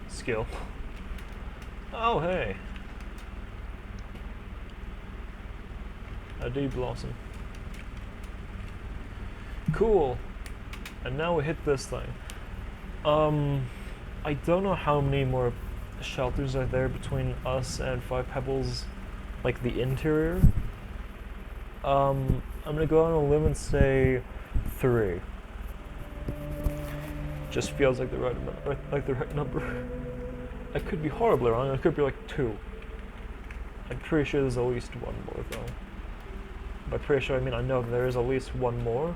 Skill. Oh, hey. A D blossom. Cool. And now we hit this thing. I don't know how many more shelters are there between us and 5 Pebbles, like the interior. I'm gonna go on a limb and say 3. Just feels like the right number. I could be horribly wrong. It could be like 2. I'm pretty sure there's at least 1 more though. By pretty sure I mean I know there is at least 1 more.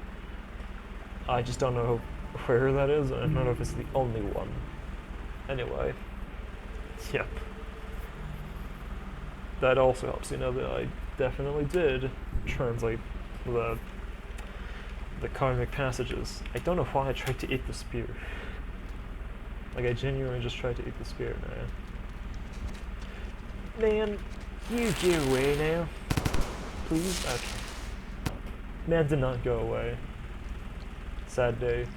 I just don't know where that is, and I don't know if it's the only one. Anyway, yep. That also helps you know that I definitely did translate the karmic passages. I don't know why I tried to eat the spear. Like, I genuinely just tried to eat the spear, man. Man, you get away now. Please? Okay. Man did not go away. Sad day.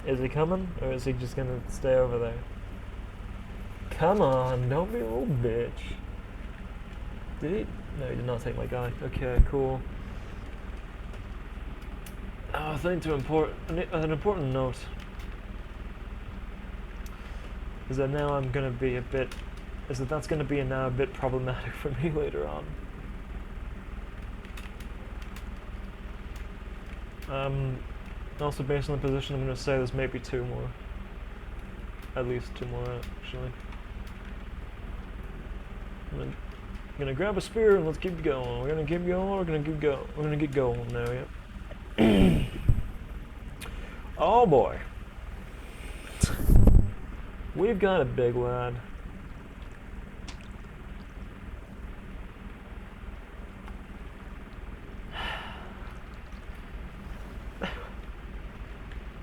Is he coming, or is he just gonna stay over there? Come on, don't be a little bitch. Did he? No, he did not take my guy. Okay, cool. Oh, I think an important note is that now I'm gonna be a bit, that's gonna be now a bit problematic for me later on. Also based on the position, I'm gonna say there's maybe 2 more. At least 2 more, actually. I'm gonna grab a spear and let's keep going. We're gonna keep going, we're gonna keep going. We're gonna get going now, yep. Oh boy. We've got a big lad.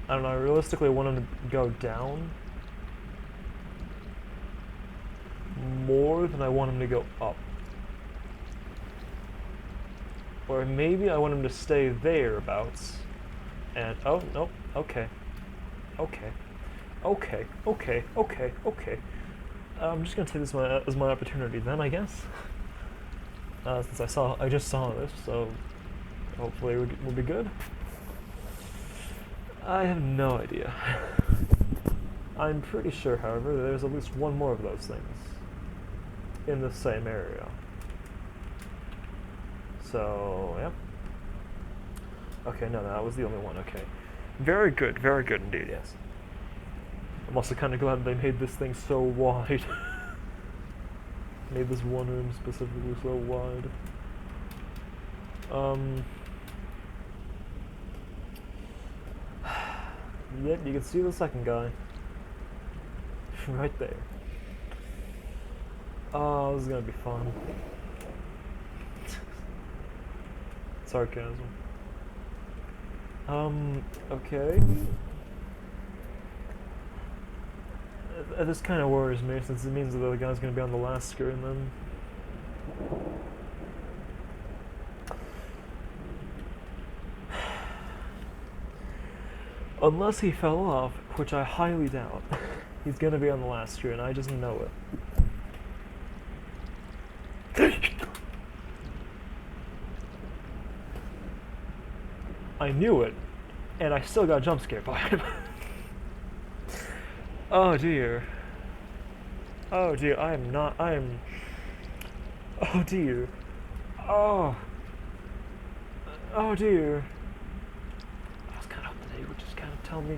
I don't know, I realistically want him to go down more than I want him to go up. Or maybe I want him to stay thereabouts. And, oh, no, okay. Okay. Okay, okay, okay, okay. I'm just gonna take this as my opportunity then, I guess. Since I just saw this, so hopefully we'll be good. I have no idea. I'm pretty sure, however, there's at least 1 more of those things in the same area. So, yeah. Okay, no, that was the only one, okay. Very good indeed, yes. I'm also kind of glad they made this thing so wide. Made this one room specifically so wide. Yep, you can see the second guy. Right there. Oh, this is gonna be fun. Sarcasm. Okay. This kind of worries me, since it means that the other guy's gonna be on the last screen then. Unless he fell off, which I highly doubt, he's gonna be on the last screen, I just know it. I knew it, and I still got jump scared by him. Oh dear. Oh dear, I am not, I am... Oh dear. Oh. Oh dear. I was kind of hoping that he would just kind of tell me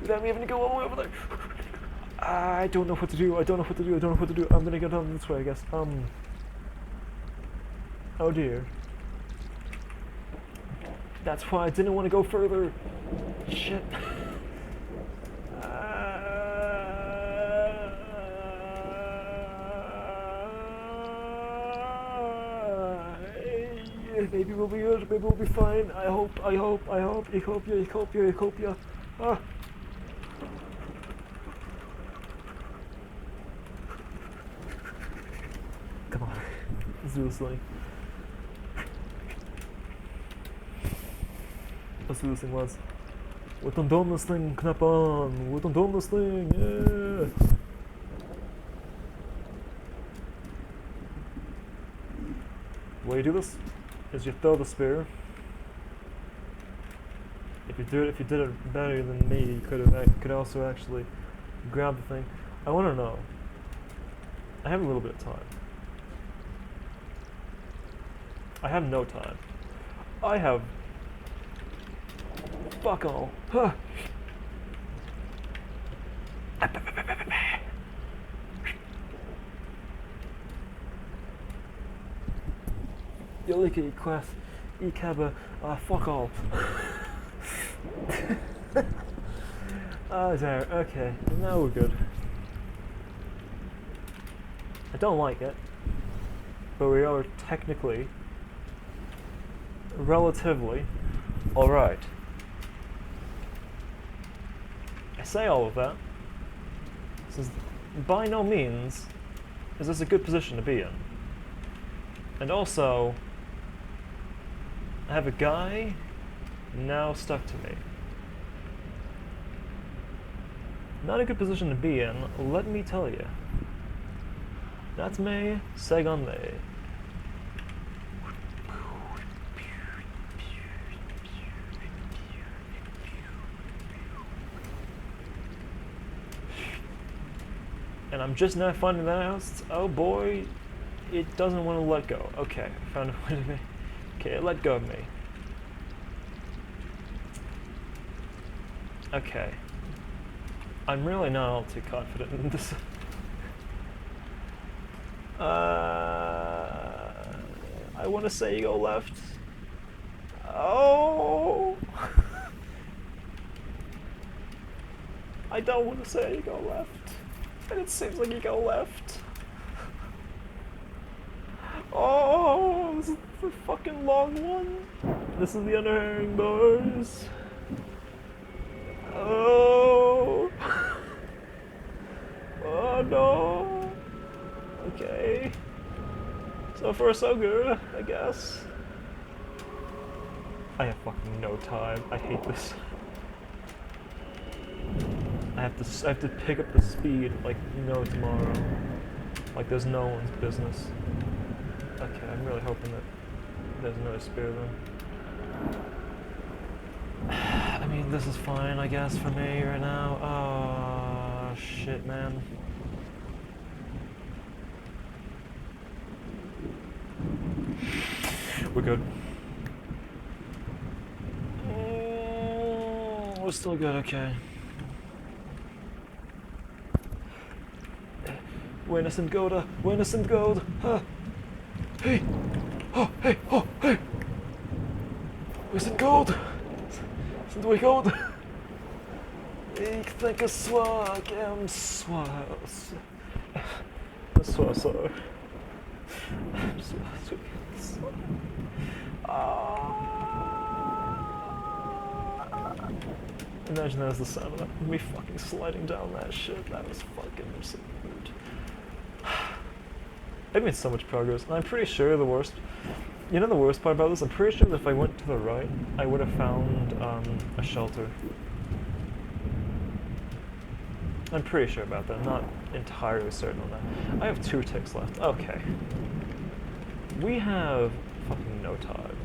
without me having to go all the way over there. I don't know what to do, I don't know what to do, I don't know what to do. I'm gonna go down this way, I guess. Oh dear. That's why I didn't want to go further. Shit. Maybe we'll be good, maybe we'll be fine. I hope. Ecopia. Ah. Come on. Let's do this thing. Let's do this thing, lads. We done done this thing, knap on. We done done this thing, yeah. The way you do this is you throw the spear. If you did it better than me, you could also actually grab the thing. I want to know. I have a little bit of time. I have no time. I have fuck all. Huh. Yoliki class Ekaba fuck all. Oh there, okay. Now we're good. I don't like it, but we are technically relatively alright. I say all of that, since by no means is this a good position to be in. And also, I have a guy now stuck to me. Not a good position to be in, let me tell you. That's me, Segon me. And I'm just now finding that out. Oh boy, it doesn't want to let go. Okay, found a way to me. Okay, it let go of me. Okay. I'm really not all too confident in this. I want to say you go left. Oh! I don't want to say you go left. And it seems like you go left. Oh, this is the fucking long one. This is the underherring, boys. Oh. Oh no. Okay. So far so good, I guess. I have fucking no time. I hate this. I have to pick up the speed like no tomorrow. Like there's no one's business. Okay, I'm really hoping that there's no spear then. I mean, this is fine, I guess, for me right now. Oh, shit, man. We're good. We're still good, okay. Witness and Goda, witness and gold. Huh. Hey! Oh, hey! Oh, hey! Where's it gold? Sind we gold? Ik denk swag am swaz. Sorry. Imagine that was the sound of me fucking sliding down that shit. That was fucking so weird. I've made so much progress, and I'm pretty sure the worst... You know the worst part about this? I'm pretty sure that if I went to the right, I would have found a shelter. I'm pretty sure about that. I'm not entirely certain on that. I have 2 ticks left. Okay. We have fucking no time.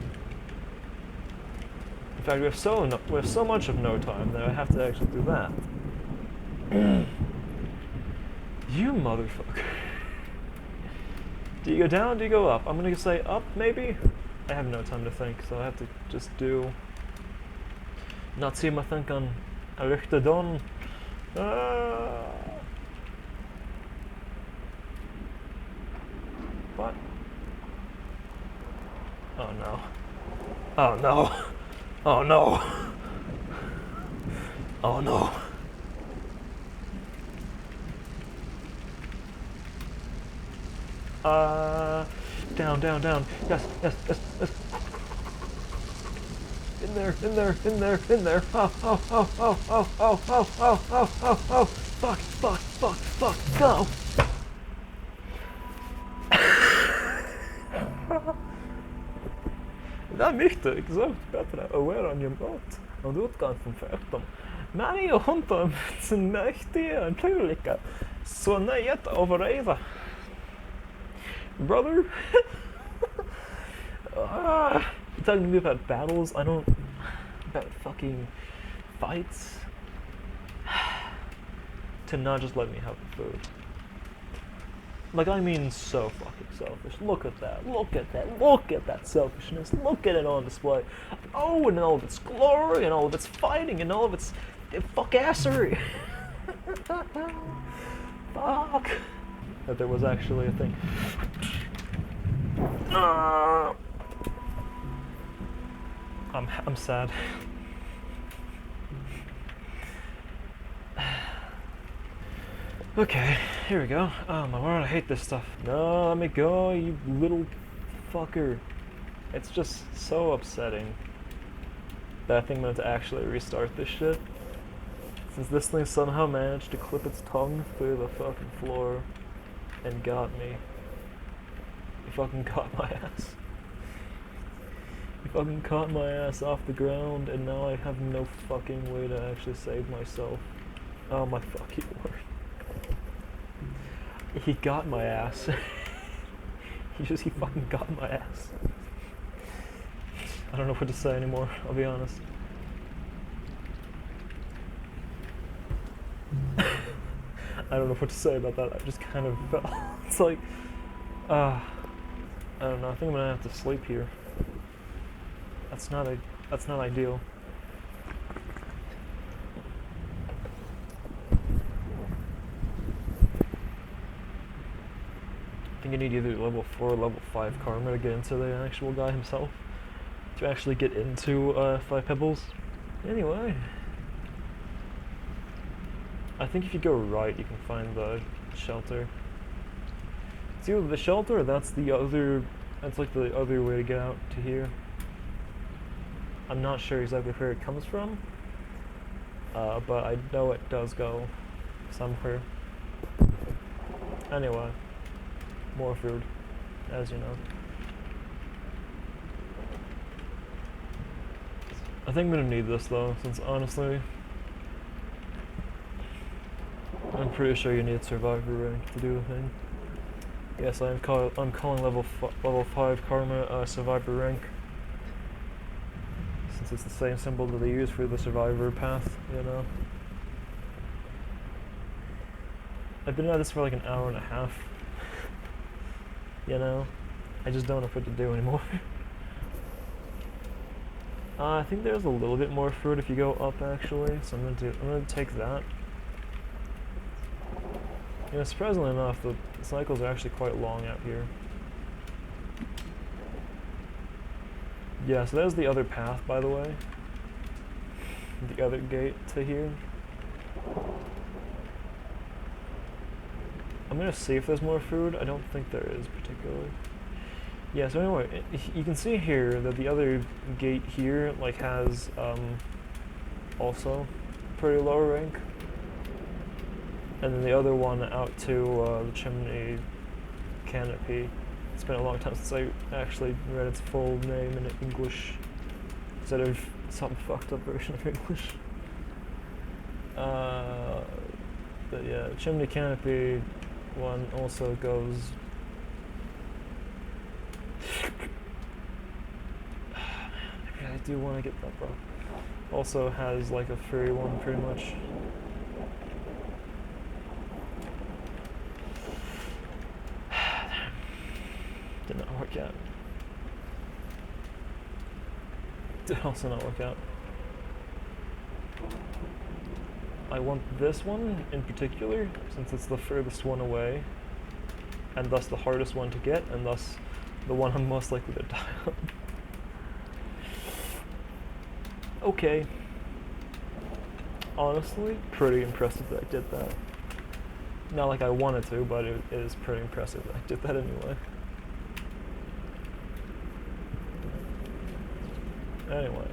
fact, we have so much of no time that I have to actually do that. You motherfucker. Do you go down, do you go up? I'm gonna say up, maybe? I have no time to think, so I have to just do... Not see my think on Richter Don. What? Oh no. Oh no. Oh no. Oh no. Down, down, down. Yes, yes, yes, yes. In there, in there, in there, in there. Oh, oh, oh, oh, oh, oh, oh, oh, oh, oh, oh. Fuck, fuck, fuck, fuck, go. Det mycket exakt bättre aware on your boat. Och utgång från förutom. Men jag har inte sin mäktiga plurika. Så nöjet överleva. Brother. You're talking to me about battles? I don't... About fucking fights? To not just let me have food. Like, I mean so fucking selfish. Look at that, look at that, look at that selfishness. Look at it on display. Oh, and all of its glory, and all of its fighting, and all of its fuckassery. Fuck. That there was actually a thing. I'm sad. Okay, here we go. Oh my word, I hate this stuff. No, let me go, you little fucker. It's just so upsetting that I think I'm going to actually restart this shit. Since this thing somehow managed to clip its tongue through the fucking floor and got me. He fucking caught my ass. He fucking caught my ass off the ground and now I have no fucking way to actually save myself. Oh my fucking word. He got my ass. He fucking got my ass. I don't know what to say anymore, I'll be honest. I don't know what to say about that, I just kind of fell. It's like, I don't know, I think I'm gonna have to sleep here. That's not ideal. I think you need either level 4 or level 5 karma to get into the actual guy himself. To actually get into 5 Pebbles. Anyway. I think if you go right you can find the shelter. It's either the shelter or that's like the other way to get out to here. I'm not sure exactly where it comes from. But I know it does go somewhere. Anyway. More food, as you know. I think I'm gonna need this though, since honestly, I'm pretty sure you need survivor rank to do the thing. Yes, I'm calling level 5 karma survivor rank, since it's the same symbol that they use for the survivor path, you know. I've been at this for like an hour and a half. You know, I just don't know what to do anymore. I think there's a little bit more fruit if you go up actually, so I'm gonna take that. You know, surprisingly enough, the cycles are actually quite long out here. Yeah, so there's the other path, by the way. The other gate to here. I'm gonna see if there's more food. I don't think there is particularly. Yeah, so anyway, you can see here that the other gate here like has also pretty low rank. And then the other one out to the chimney canopy. It's been a long time since I actually read its full name in English instead of some fucked up version of English. But yeah, the chimney canopy one also goes. I really do want to get that, bro. also has like a furry one pretty much. Did not work out. Did also not work out. I want this one in particular, since it's the furthest one away, and thus the hardest one to get, and thus the one I'm most likely to die on. Okay. Honestly, pretty impressive that I did that. Not like I wanted to, but it is pretty impressive that I did that anyway. Anyway,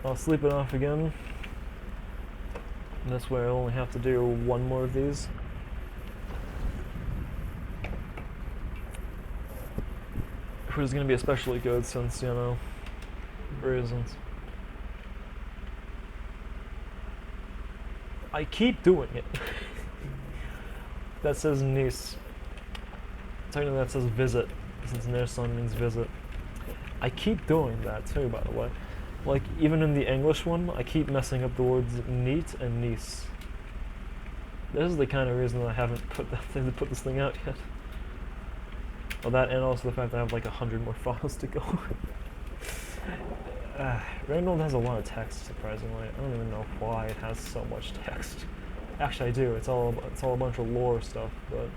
I'll sleep it off again. And this way I only have to do one more of these. Which is going to be especially good since, you know, reasons. I keep doing it. That says niece. Technically that says visit, since Nerson means visit. I keep doing that too, by the way. Like, even in the English one, I keep messing up the words neat and niece. This is the kind of reason that I haven't put this thing out yet. Well, that, and also the fact that I have like 100 more files to go. Randall has a lot of text, surprisingly. I don't even know why it has so much text. Actually, I do. It's all a bunch of lore stuff, but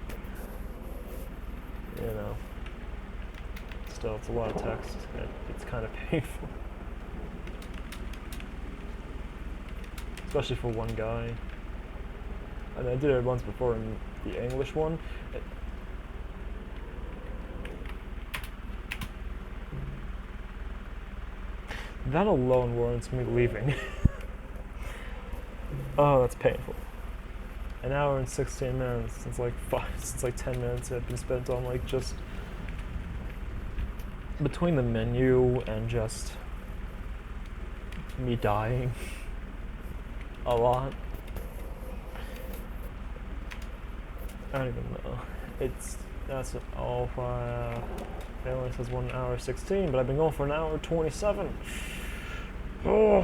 you know, still, it's a lot of text. It's kind of painful, especially for one guy. And I did it once before in the English one. That alone warrants me leaving. Oh, that's painful. An hour and 16 minutes. Since like 10 minutes had been spent on like just between the menu and just me dying a lot. I don't even know. That's all for. It only says 1 hour 16, but I've been going for an hour 27. Oh.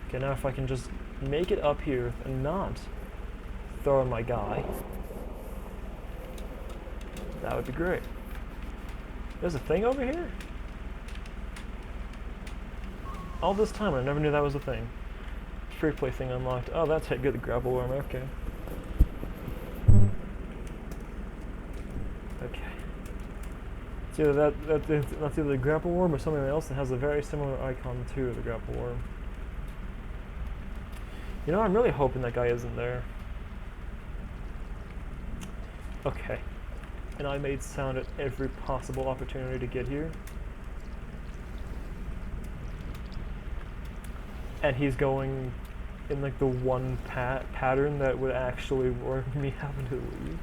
Okay, now if I can just make it up here and not throw in my guy, that would be great. There's a thing over here? All this time I never knew that was a thing. Free play thing unlocked. Oh, that's how you get the grapple worm, okay. It's either that's either the grapple worm or something else that has a very similar icon to the grapple worm. You know, I'm really hoping that guy isn't there. Okay. And I made sound at every possible opportunity to get here. And he's going in like the one pattern that would actually warrant me having to leave.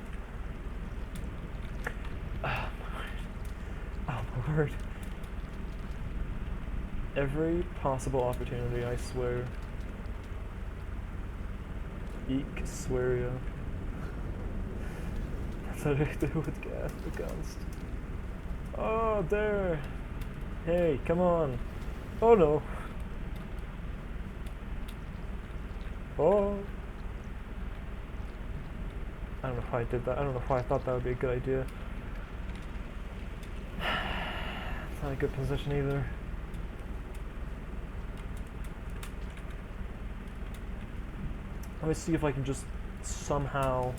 Oh my word. Every possible opportunity, I swear. Eek, swear ya. That's what I do with gas against. Oh, there. Hey, come on. Oh no. Oh. I don't know why I did that. I don't know why I thought that would be a good idea. It's not a good position either. Let me see if I can just somehow...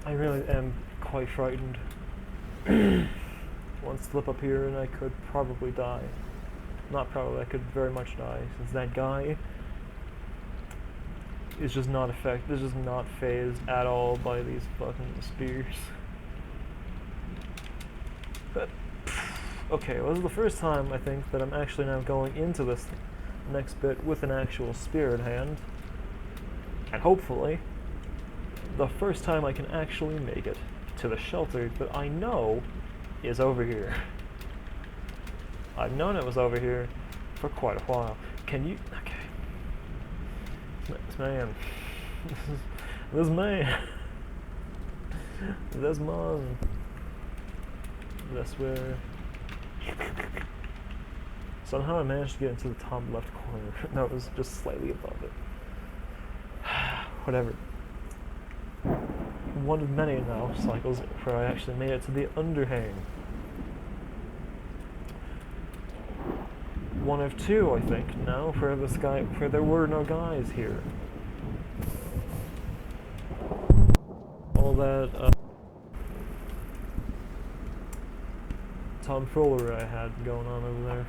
I really am quite frightened. One slip up here and I could probably die. Not probably, I could very much die, since that guy is just not phased at all by these fucking spears. But, okay, well, this is the first time, I think, that I'm actually now going into this next bit with an actual spear in hand. And hopefully, the first time I can actually make it to the shelter that I know is over here. I've known it was over here for quite a while. Can you... Okay. This man. This man. There's mine. That's where. Somehow I managed to get into the top left corner. That was just slightly above it. Whatever. One of many now cycles where I actually made it to the underhang. One of two, I think, now, where there were no guys here. All that tomfoolery I had going on over there.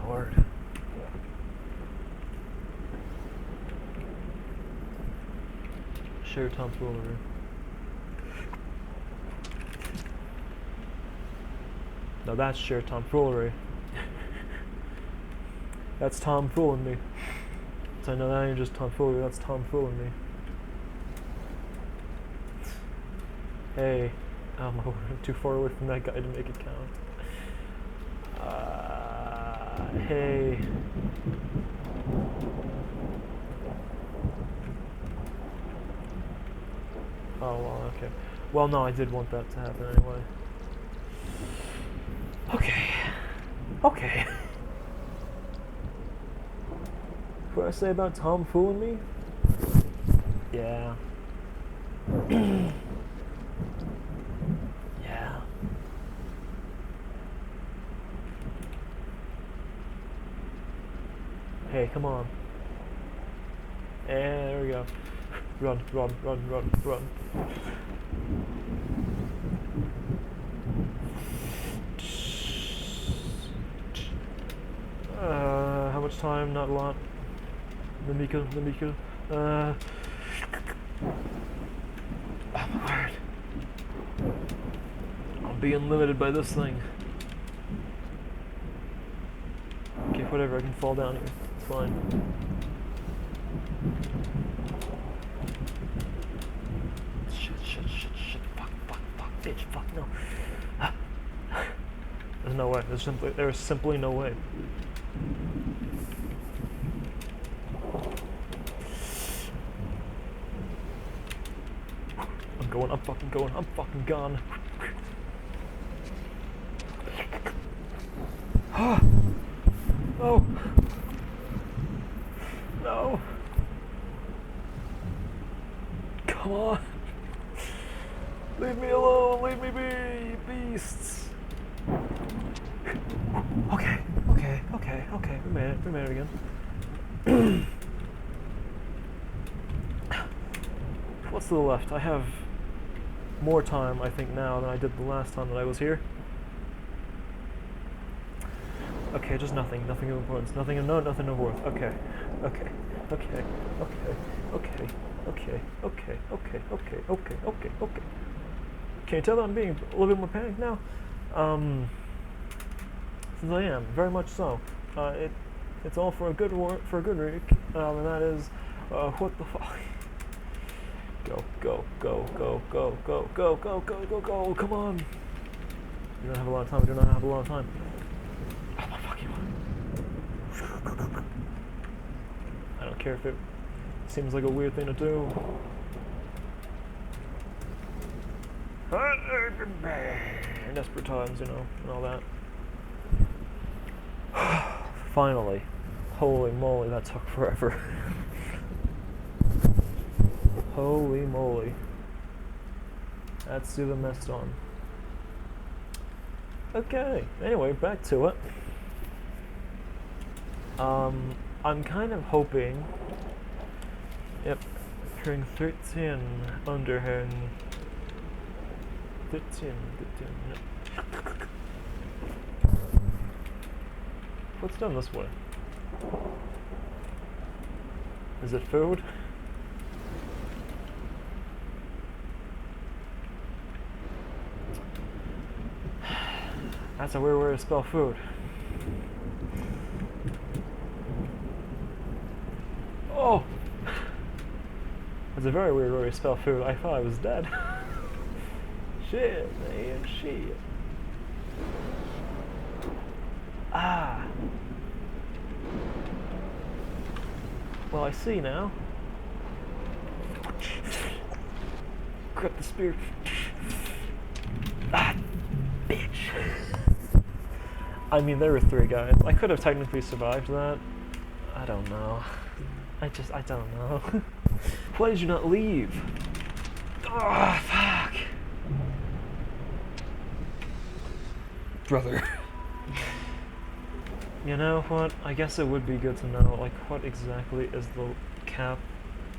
My word. Sheer tomfoolery. No, that's sheer tomfoolery. That's Tom fooling me. So I know that ain't just tomfoolery, that's Tom fooling me. Hey. Oh my word, I'm too far away from that guy to make it count. Hey. Oh, well, okay. Well, no, I did want that to happen anyway. Okay. Okay. What did I say about Tom fooling me? Yeah. Yeah. Hey, come on. And there we go. Run, run, run, run, run. How much time? Not a lot. The Miko. Oh my word. I'm being limited by this thing. Okay, whatever, I can fall down here. It's fine. Shit. Fuck, bitch, fuck, no. There's no way. There is simply no way. I'm fucking going, I'm fucking gone. Oh. No. Come on. Leave me alone, leave me be, beasts. Okay. We made it again. What's to the left? I have more time, I think, now than I did the last time that I was here. Okay, just nothing of importance, nothing of worth. Okay. Can you tell that I'm being a little bit more panicked now? Since I am, very much so. It's all for a good reek, and that is, what the fuck? Go, come on! We don't have a lot of time, Oh my fucking god. I don't care if it seems like a weird thing to do. Desperate times, and all that. Finally. Holy moly, that took forever. Holy moly. Let's do the mist on. Okay, anyway, back to it. I'm kind of hoping... Yep, hearing 13 underhang. 13. What's done this way? Is it food? That's a weird way to spell food. Oh! That's a very weird way to spell food. I thought I was dead. Shit, man, shit. Ah. Well, I see now. grab the spear. Ah, bitch. I mean, there were 3 guys. I could have technically survived that. I don't know. I don't know. Why did you not leave? Oh, fuck. Brother. You know what? I guess it would be good to know, like, what exactly is the cap?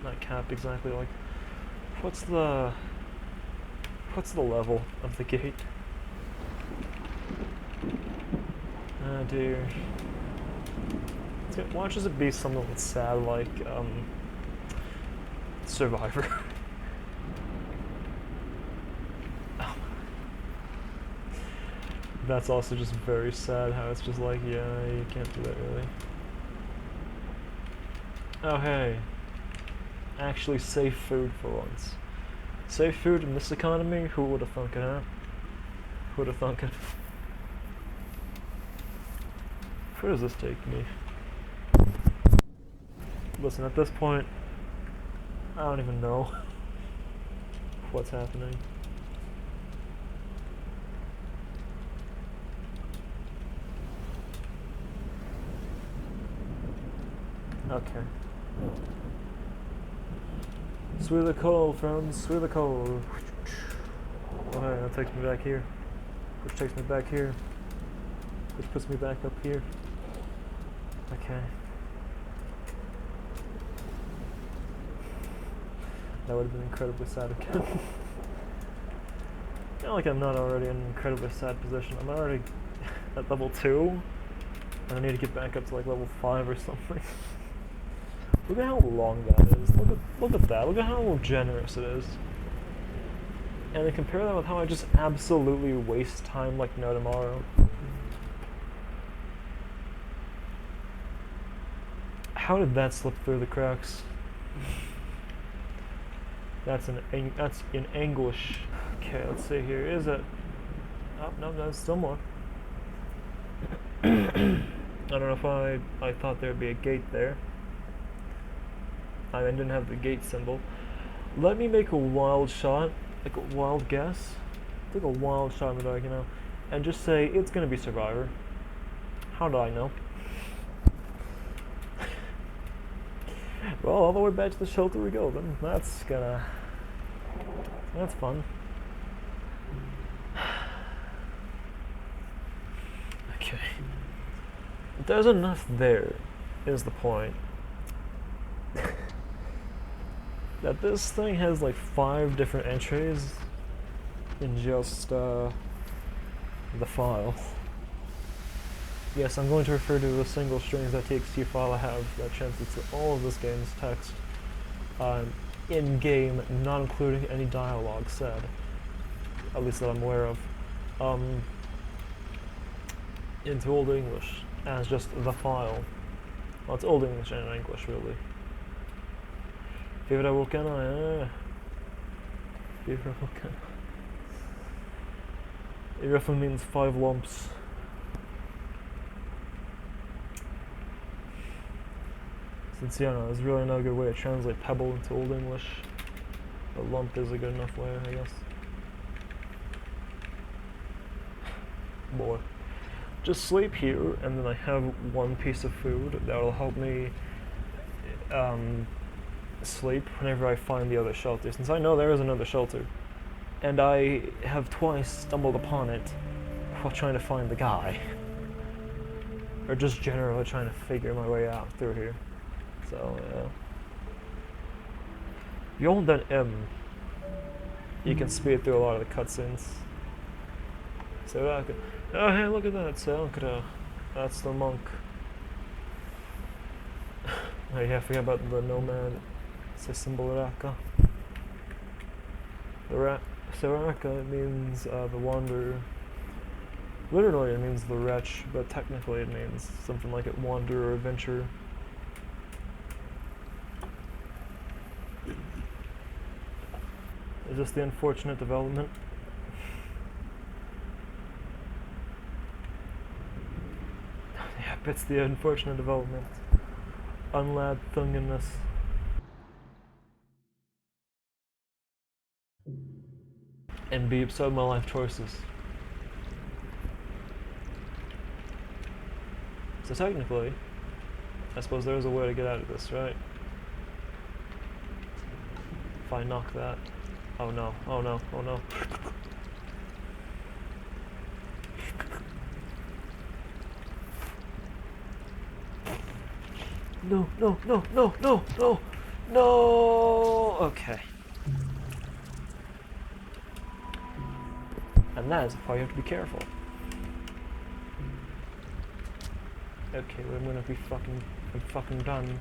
Not cap exactly, like, what's the level of the gate? Oh dear. Why don't it be something that's sad, like, Survivor? Oh. That's also just very sad how it's just like, yeah, you can't do that really. Oh hey. Actually safe food for once. Safe food in this economy? Who would have thunk it, huh? Who would have thunk it? Where does this take me? Listen, at this point, I don't even know what's happening. Okay. Swear the coal, friends, swear the coal. Okay, that takes me back here. Which takes me back here. Which puts me back up here. Okay. That would have been incredibly sad again. Not like I'm not already in an incredibly sad position. I'm already at level 2, and I need to get back up to like level 5 or something. Look at how long that is. Look at that. Look at how generous it is. And then compare that with how I just absolutely waste time like no tomorrow. How did that slip through the cracks? That's in English. Okay, let's see here. Is it? Oh no, there's still more. I don't know if I thought there'd be a gate there. I didn't have the gate symbol. Let me make a wild shot, like a wild guess. Take a wild shot in the dark, you know, and just say it's gonna be Survivor. How do I know? Well, all the way back to the shelter we go. Then that's fun. Okay. There's enough there, is the point. That this thing has like 5 different entries in just the file. Yes, I'm going to refer to the single strings.txt file I have that translates all of this game's text in game, not including any dialogue said, at least that I'm aware of, into Old English as just the file. Well, it's Old English and English, really. Fyra vulkaner, Fyra vulkaner. It roughly means 5 lumps. Since, you know, there's really no good way to translate pebble into Old English, but lump is a good enough way, I guess. Boy. Just sleep here, and then I have 1 piece of food that'll help me sleep whenever I find the other shelter, since I know there is another shelter. And I have twice stumbled upon it while trying to find the guy. Or just generally trying to figure my way out through here. So, yeah. You hold that M, you can speed through a lot of the cutscenes. So, oh hey, look at that, Selkra. That's the monk. Oh yeah, I forgot about the nomad. It's a symbol Raka. Saraka means the wanderer. Literally it means the wretch, but technically it means something like it wanderer or adventurer. Is this the unfortunate development? Yep, it's the unfortunate development. Unlad thunginess. and be upset with my life choices. So technically, I suppose there is a way to get out of this, right? If I knock that. Oh no, oh no, oh no. No, no, no, no, no, no, no! Okay. And that is why you have to be careful. Okay, we're gonna be fucking done.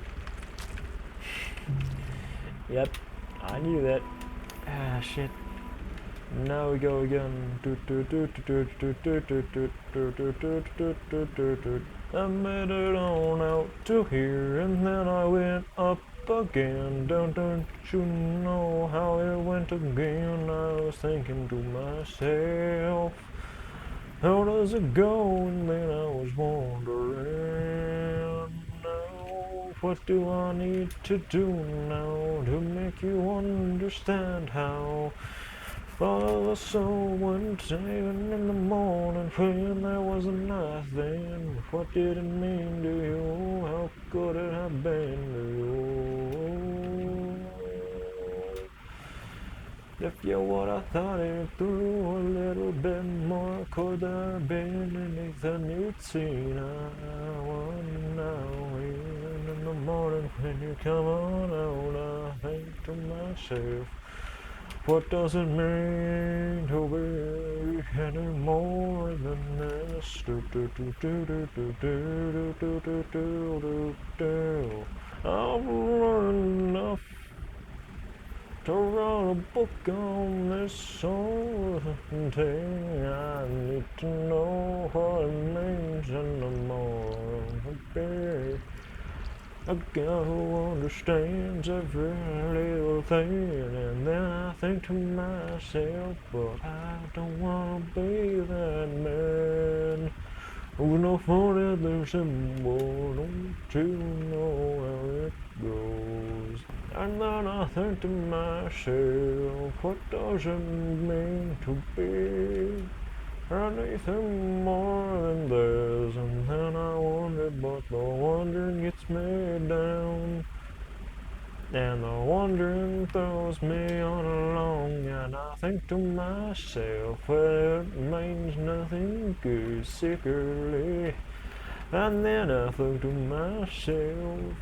Yep, I knew that. Ah, shit. Now we go again. I made it on out to here, and then I went up again. Don't you know how it went again? I was thinking to myself, how does it go? And then I was wondering, now what do I need to do now to make you understand how? All so one even in the morning when there was a nothing. What did it mean to you? How could it have been to you? If you would have thought it through a little bit more, could there have been anything you'd seen? I wonder now, even in the morning when you come on out, I think to myself, what does it mean to be any more than this? I've learned enough to write a book on this sort of thing. I need to know what it means in the morning to be a guy who understands every little thing, and then I think to myself, but I don't wanna be that man who's no fun at the symbol. Don't you know how it goes? And then I think to myself, what does it mean to be anything more than this? And then I wonder, but the wondering gets me down, and the wondering throws me on along, and I think to myself, well, it means nothing good secretly. And then I think to myself,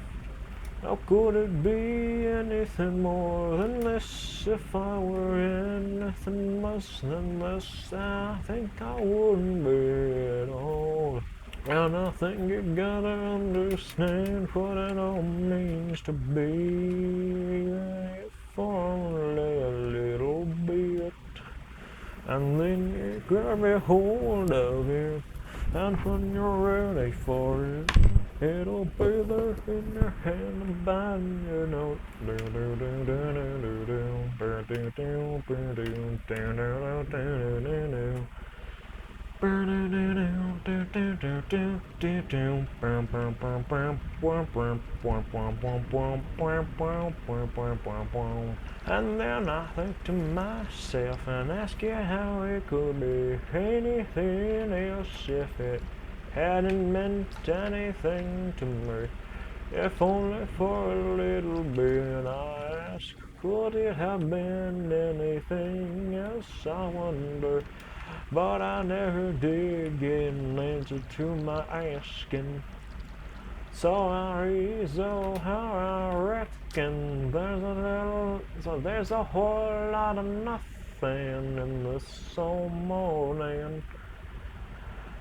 how could it be anything more than this? If I were anything less than this, I think I wouldn't be at all. And I think you gotta understand what it all means to be, if only a little bit. And then you grab a hold of it, and when you're ready for it, it'll be there in your hand and biting your note. And then I think to myself and ask you how it could be anything else if it hadn't meant anything to me. If only for a little bit, I ask, could it have been anything else? I wonder. But I never did get an answer to my asking. So I resolve how I reckon there's a whole lot of nothing in this soul morning.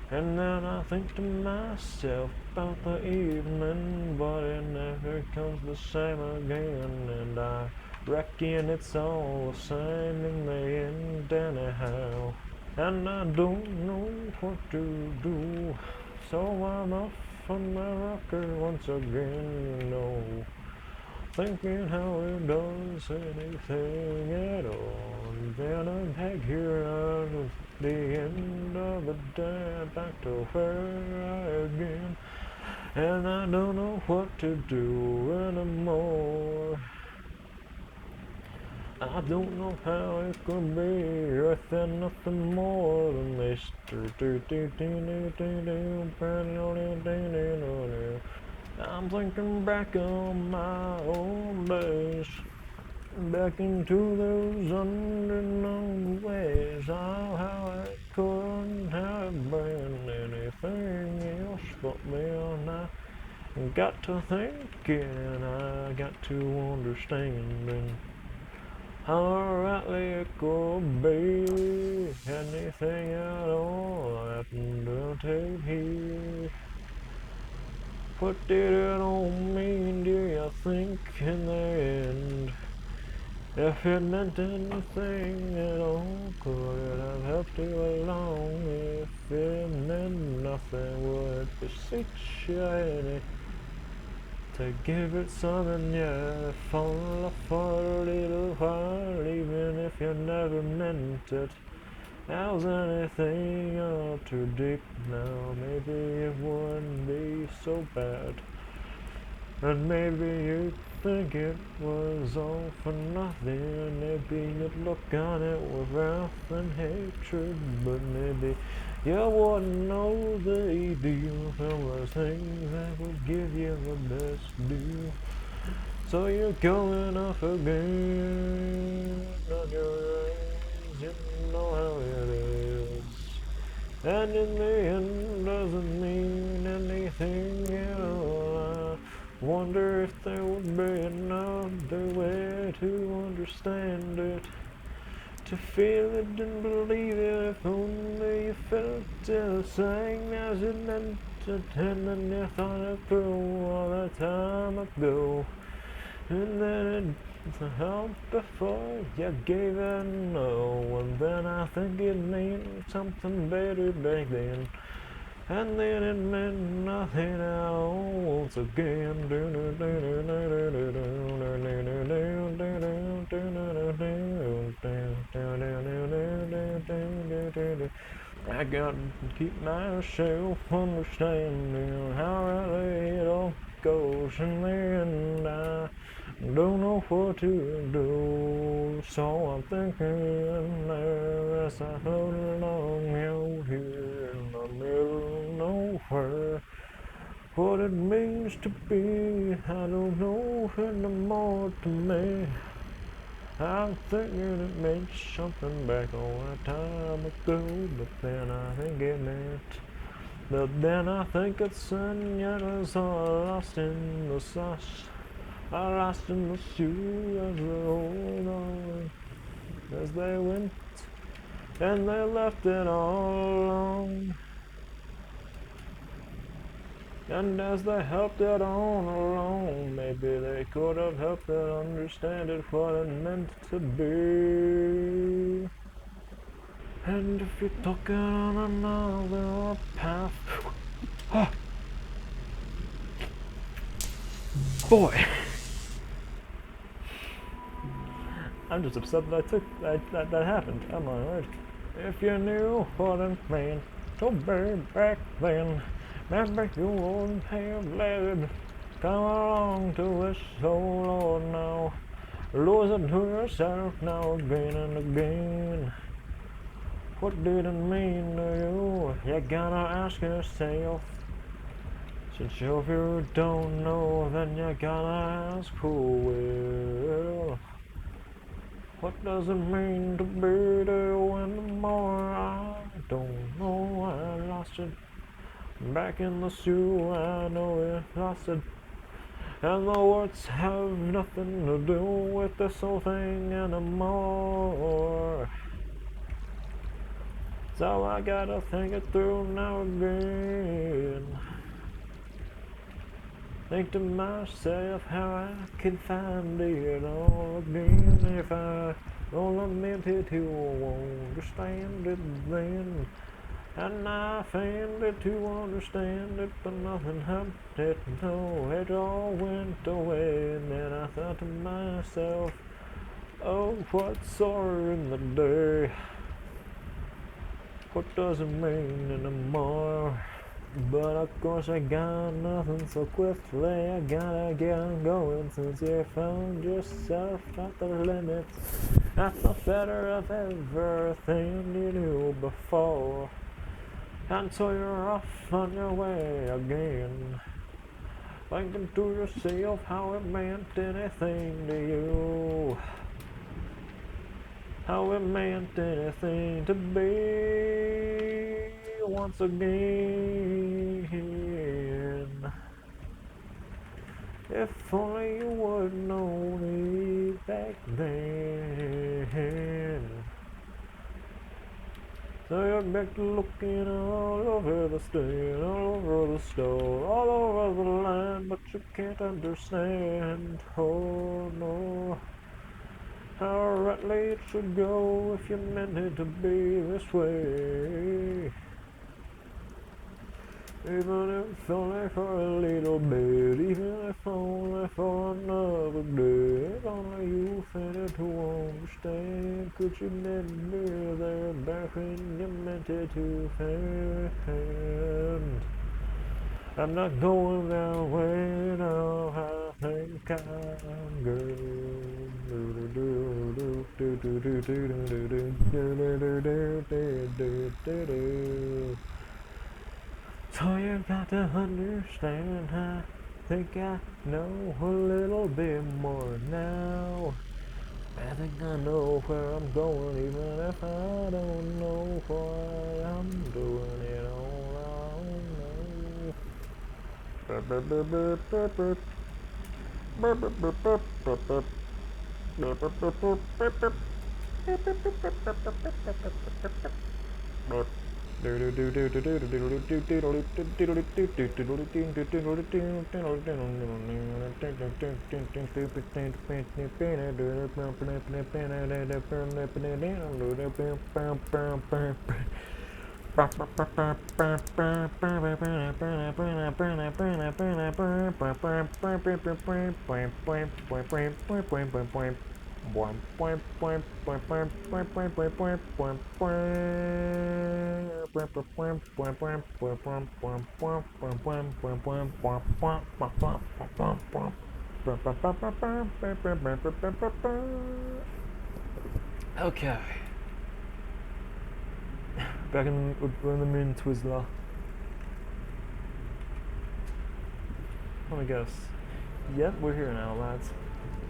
And then I think to myself about the evening, but it never comes the same again, and I reckon it's all the same in the end anyhow. And I don't know what to do, so I'm off on my rocker once again, you know, thinking how it does anything at all. And then I'm back here out of the end of the day, back to where I again, and I don't know what to do anymore. I don't know how it could be earth and nothing more than this. I'm thinking back on my old days, back into those unknown ways. Oh, how I couldn't have been anything else but me. I got to thinking, I got to understanding how rightly it could be anything at all happened to take here. What did it all mean, do you think, in the end? If it meant anything at all, could it have helped you along? If it meant nothing, would it beseech you any to give it something, yeah, fall off for a little while, even if you never meant it? How's anything up too deep now? Maybe it wouldn't be so bad. And maybe you'd think it was all for nothing. Maybe you'd look on it with wrath and hatred. But maybe you wouldn't know the deal from those things that would give you the best deal. So you're going off again on your own. You know how it is. And in the end doesn't mean anything at all. I wonder if there would be another way to understand it, to feel it and believe it, if only you felt the same as it meant it, and then you thought it through all that time ago. And then it helped before you gave it a no, and then I think it meant something better back then, and then it meant nothing else again. I got to keep myself understanding how rightly it all goes, and then I don't know what to do, so I'm thinking as I float along out here in the middle of nowhere, what it means to be, I don't know anymore to me. I'm thinking it meant something back all that time ago, but then I think it meant, but then I think it's señoras are lost in the sauce. I lost in the shoe as they hold on, as they went, and they left it all alone. And as they helped it on along, maybe they could have helped it understand it, what it meant to be. And if you took it on another path, boy, I'm just upset that that happened. Am I right? If you knew what it meant to be back then, maybe you wouldn't have let it come along to this old Lord now. Losing to yourself now again and again. What did it mean to you? You gotta ask yourself. Since if you don't know, then you gotta ask who will. What does it mean to be there anymore? I don't know, I lost it. Back in the shoe, I know it lost it. And the words have nothing to do with this whole thing anymore. So I gotta think it through now again. Think to myself how I can find it all again if I only meant to understand it then. And I found it to understand it, but nothing helped it, no, it all went away. And then I thought to myself, oh, what's sore in the day? What does it mean anymore? But of course I got nothing so quickly. I gotta get on going since you found yourself at the limits. At the center of everything you knew before. And so you're off on your way again. Thinking to yourself how it meant anything to you. How it meant anything to be once again. If only you would know me back then. So you're back to looking all over the state, all over the store, all over the land, but you can't understand, oh no. How rightly it should go if you meant it to be this way. Even if only for a little bit, even if only for another day. If only you failed to understand, could you never be there back when you meant it to end? I'm not going that way now, I think I'm good. So you got to understand, I think I know a little bit more now. I think I know where I'm going, even if I don't know why I'm doing it all. I don't know. Okay. Back in the main Twizzler. Let me guess. Yep, we're here now, lads.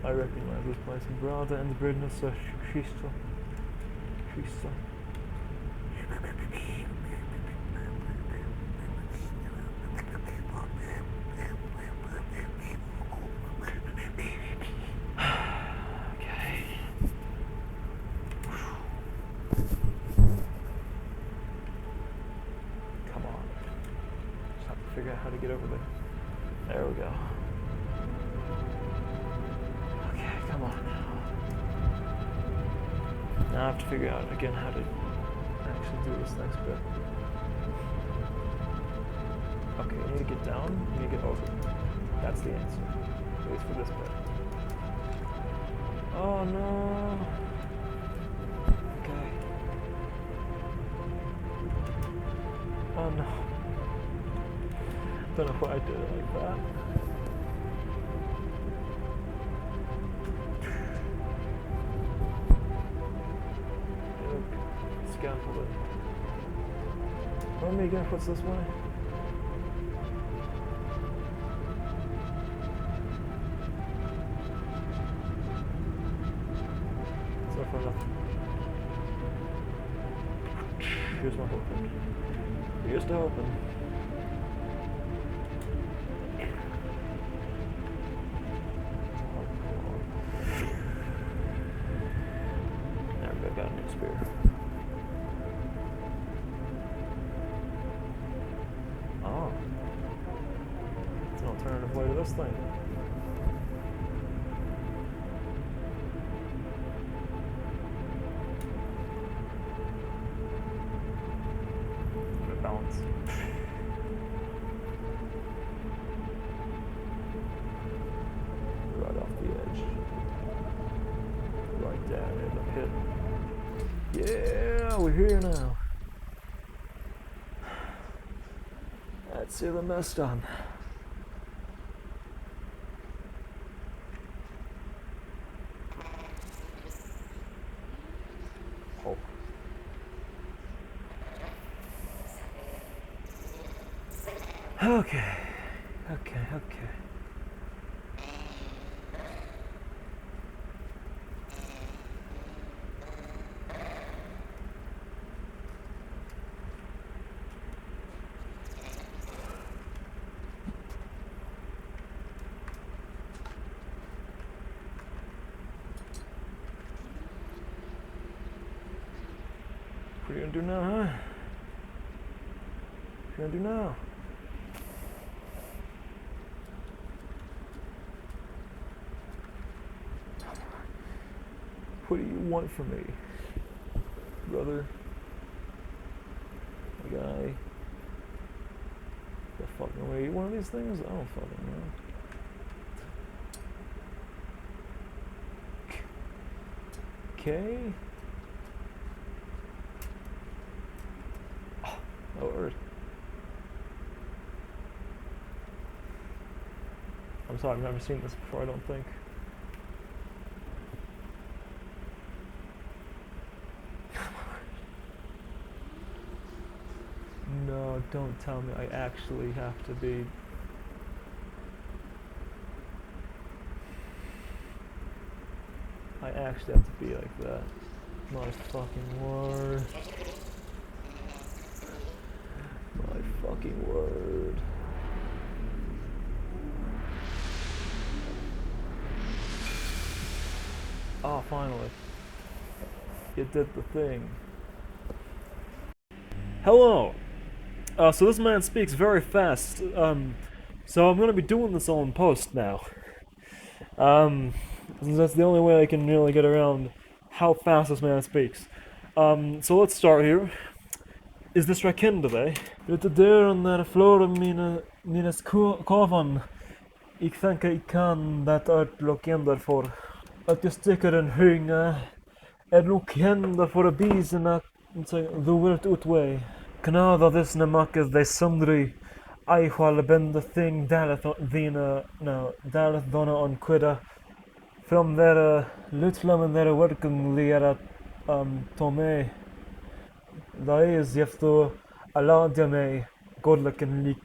I recognize this place. Brother and the brilliance of Crystal. Crystal. Okay. Come on. Just have to figure out how to get over there. There we go. Okay, come on now. Now I have to figure out again how to actually do this next bit. Okay, you need to get down, you need to get over. That's the answer. At least for this bit. Oh no. Okay. Oh no. Don't know why I did it like that. Scaffold it. Oh, me again, what's this way? So far nothing. Here's my hoping. Here's the hoping. There we go, got a new spear. Oh. It's an alternative way to this thing. Balance. Right off the edge. Right down in the pit. Yeah, we're here now. ser det mesta han. Oh. Okay. What are you gonna do now, huh? What are you gonna do now? What do you want from me, brother? My guy. The fucking way. You one of these things? I don't fucking know. Okay. Oh, Lord. I'm sorry, I've never seen this before, I don't think. No, don't tell me I actually have to be... I actually have to be like that. My fucking word. My fucking word. Oh, finally. It did the thing. Hello! So this man speaks very fast, so I'm gonna be doing this all in post now. That's the only way I can really get around how fast this man speaks. So let's start here. Is this Rakin today? Ute dörren där flora minnes kovan. Ik tänker ik kan det örtlockender för. Att jag sticker en hynga. Är lockender för att bisen att the wilt utway. Knada this namakas they sundry. I while bend the thing daleth dina no daleth donna on quida. From their lutflammen their working lera tome. Dat is jefto aladja mig godlik in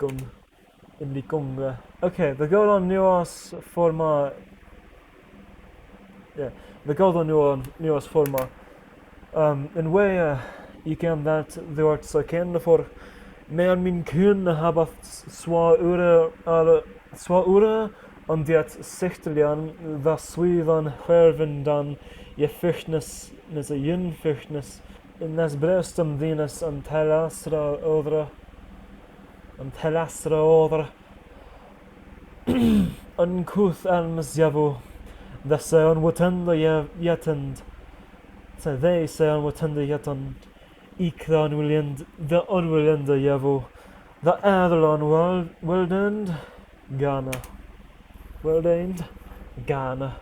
likonga. Okay, the golden nuance forma. Yeah, the golden nuance forma. En way you can that the art så kända för men min kunde ha swa ura om det siktligen the swedan skärvendan je fyrtnes nese jun fyrtnes in nas bröstum dinas an telasra odra an kuth almas javo the sound watanda yetend so they say on watanda yetend ikran williand the unwillenda javo the Adelon world Ghana. Ghana.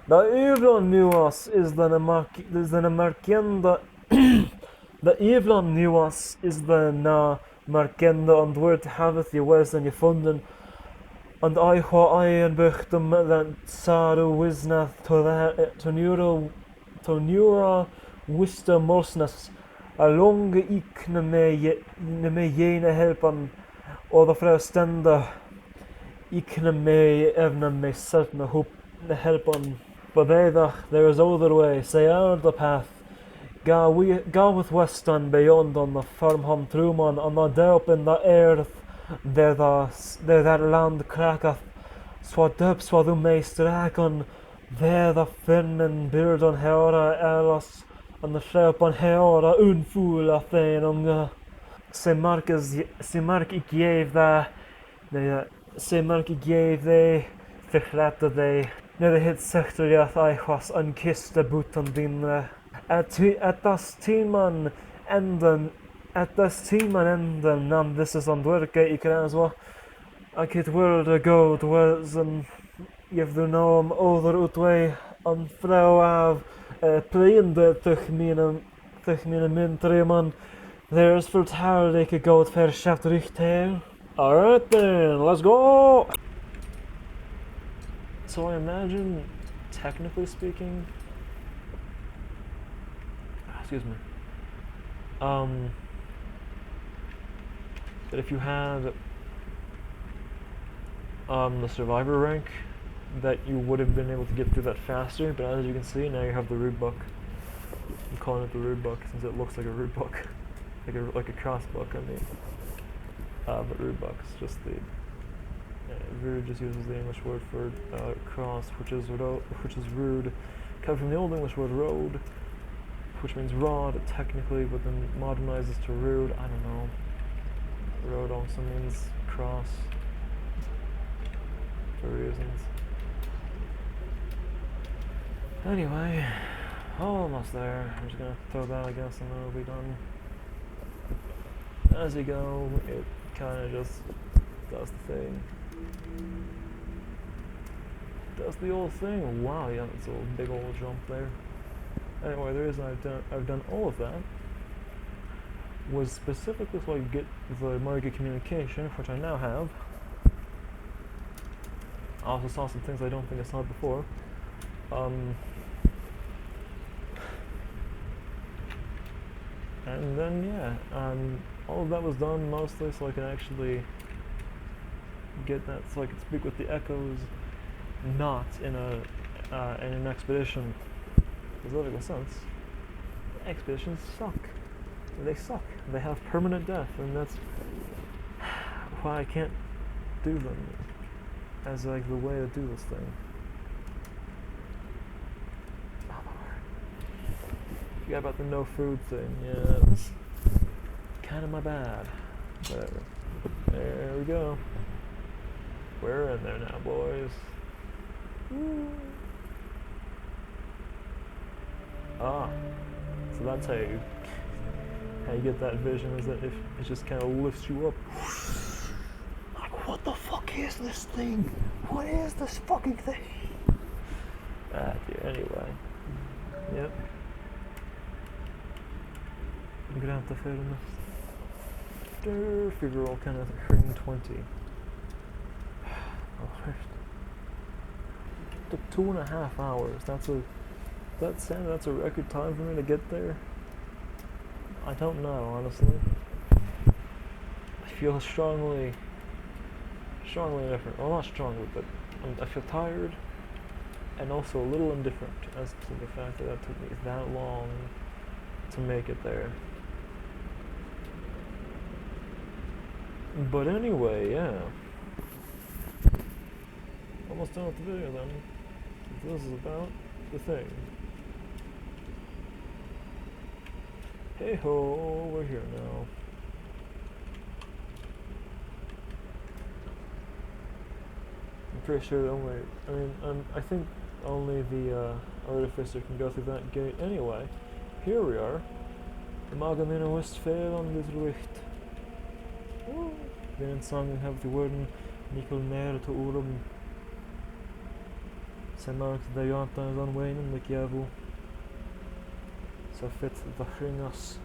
The Evlon nuance is the markenda. The Evlon nuance is the na markenda and word haveth je was and je funden. And I ho I and buchtum that saru wisnath to neura wista mosnas. Along ik ne me jene helpan or the first stender ik ne me evna me self na hope ne helpan but there is other way say out the path ga with western beyond on the firm home truman on the dope in the earth there that land cracketh swat up swat me strakon there the fin and beard on hera elas and the sharp on hera unfula thing on se mark ik gave se mark ik gave they verglatte they när det hit sektor jag I was unkissed the boot on din at das teaman enden and this is on worka ik as well I could world ago it was if you know other utway on frau av playing the tuch mine min treman there's for tower they could go with fair shaft richt here Alright then, let's go! So I imagine, technically speaking, excuse me, that if you had the survivor rank, that you would have been able to get through that faster, but as you can see, now you have the root book. I'm calling it the root book since it looks like a root book. like a cross book, I mean. But root book's just the... Rude just uses the English word for cross, which is rude. Comes from the Old English word road, which means rod, technically, but then modernizes to rude. I don't know. Road also means cross, for reasons. Anyway, almost there. I'm just gonna throw that, I guess, and then it'll be done. As you go, it kind of just does the thing. Does the old thing. Wow, yeah, it's a big old jump there. Anyway, the reason I've done all of that was specifically so I could get the Market communication, which I now have. I also saw some things I don't think I saw before. And then yeah, all of that was done mostly so I could actually get that, so I could speak with the echoes, not in an expedition. Does that make sense? Expeditions suck. They suck. They have permanent death, and that's why I can't do them as like the way to do this thing. Forgot about the no food thing. Yeah, it was kind of my bad. Whatever. There we go. We're in there now, boys. Woo. Ah, so that's how you get that vision, is that if it just kind of lifts you up. Like, what the fuck is this thing? What is this fucking thing? Ah, dear, anyway. Yep. I'm gonna have to film this. Figure all kind of 120. Oh, took 2.5 hours. That's a record time for me to get there. I don't know, honestly. I feel strongly indifferent. Well, not strongly, but I feel tired and also a little indifferent as to the fact that it took me that long to make it there. But anyway, yeah. Almost done with the video then. This is about the thing. Hey ho, we're here now. I'm pretty sure I think only the artificer can go through that gate anyway. Here we are. Magamina Westfalen dit Rucht. Den sangen have the word Nikol Mer to Urum. Sen the Yanta is on Wayne and the Kiavu. Så fett the Hringas.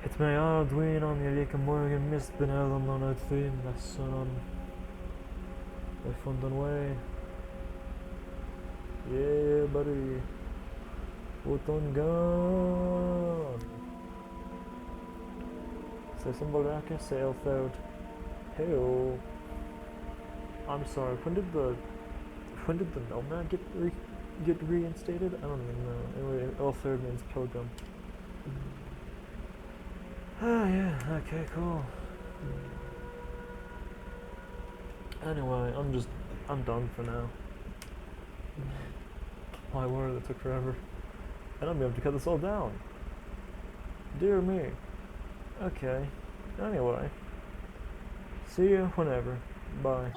Het mij aan on je leke morgen mist beneden dan uit veen dat son. I found a way. Yeah, buddy. Put on gun. Say somebody I can sail out. Hey-oh. I'm sorry, when did the nomad get reinstated? I don't even know. Anyway, L3 means pilgrim. Ah, yeah, okay, cool. Anyway, I'm done for now. My word, it took forever. And I'm gonna have to cut this all down. Dear me. Okay. Anyway. See you whenever. Bye.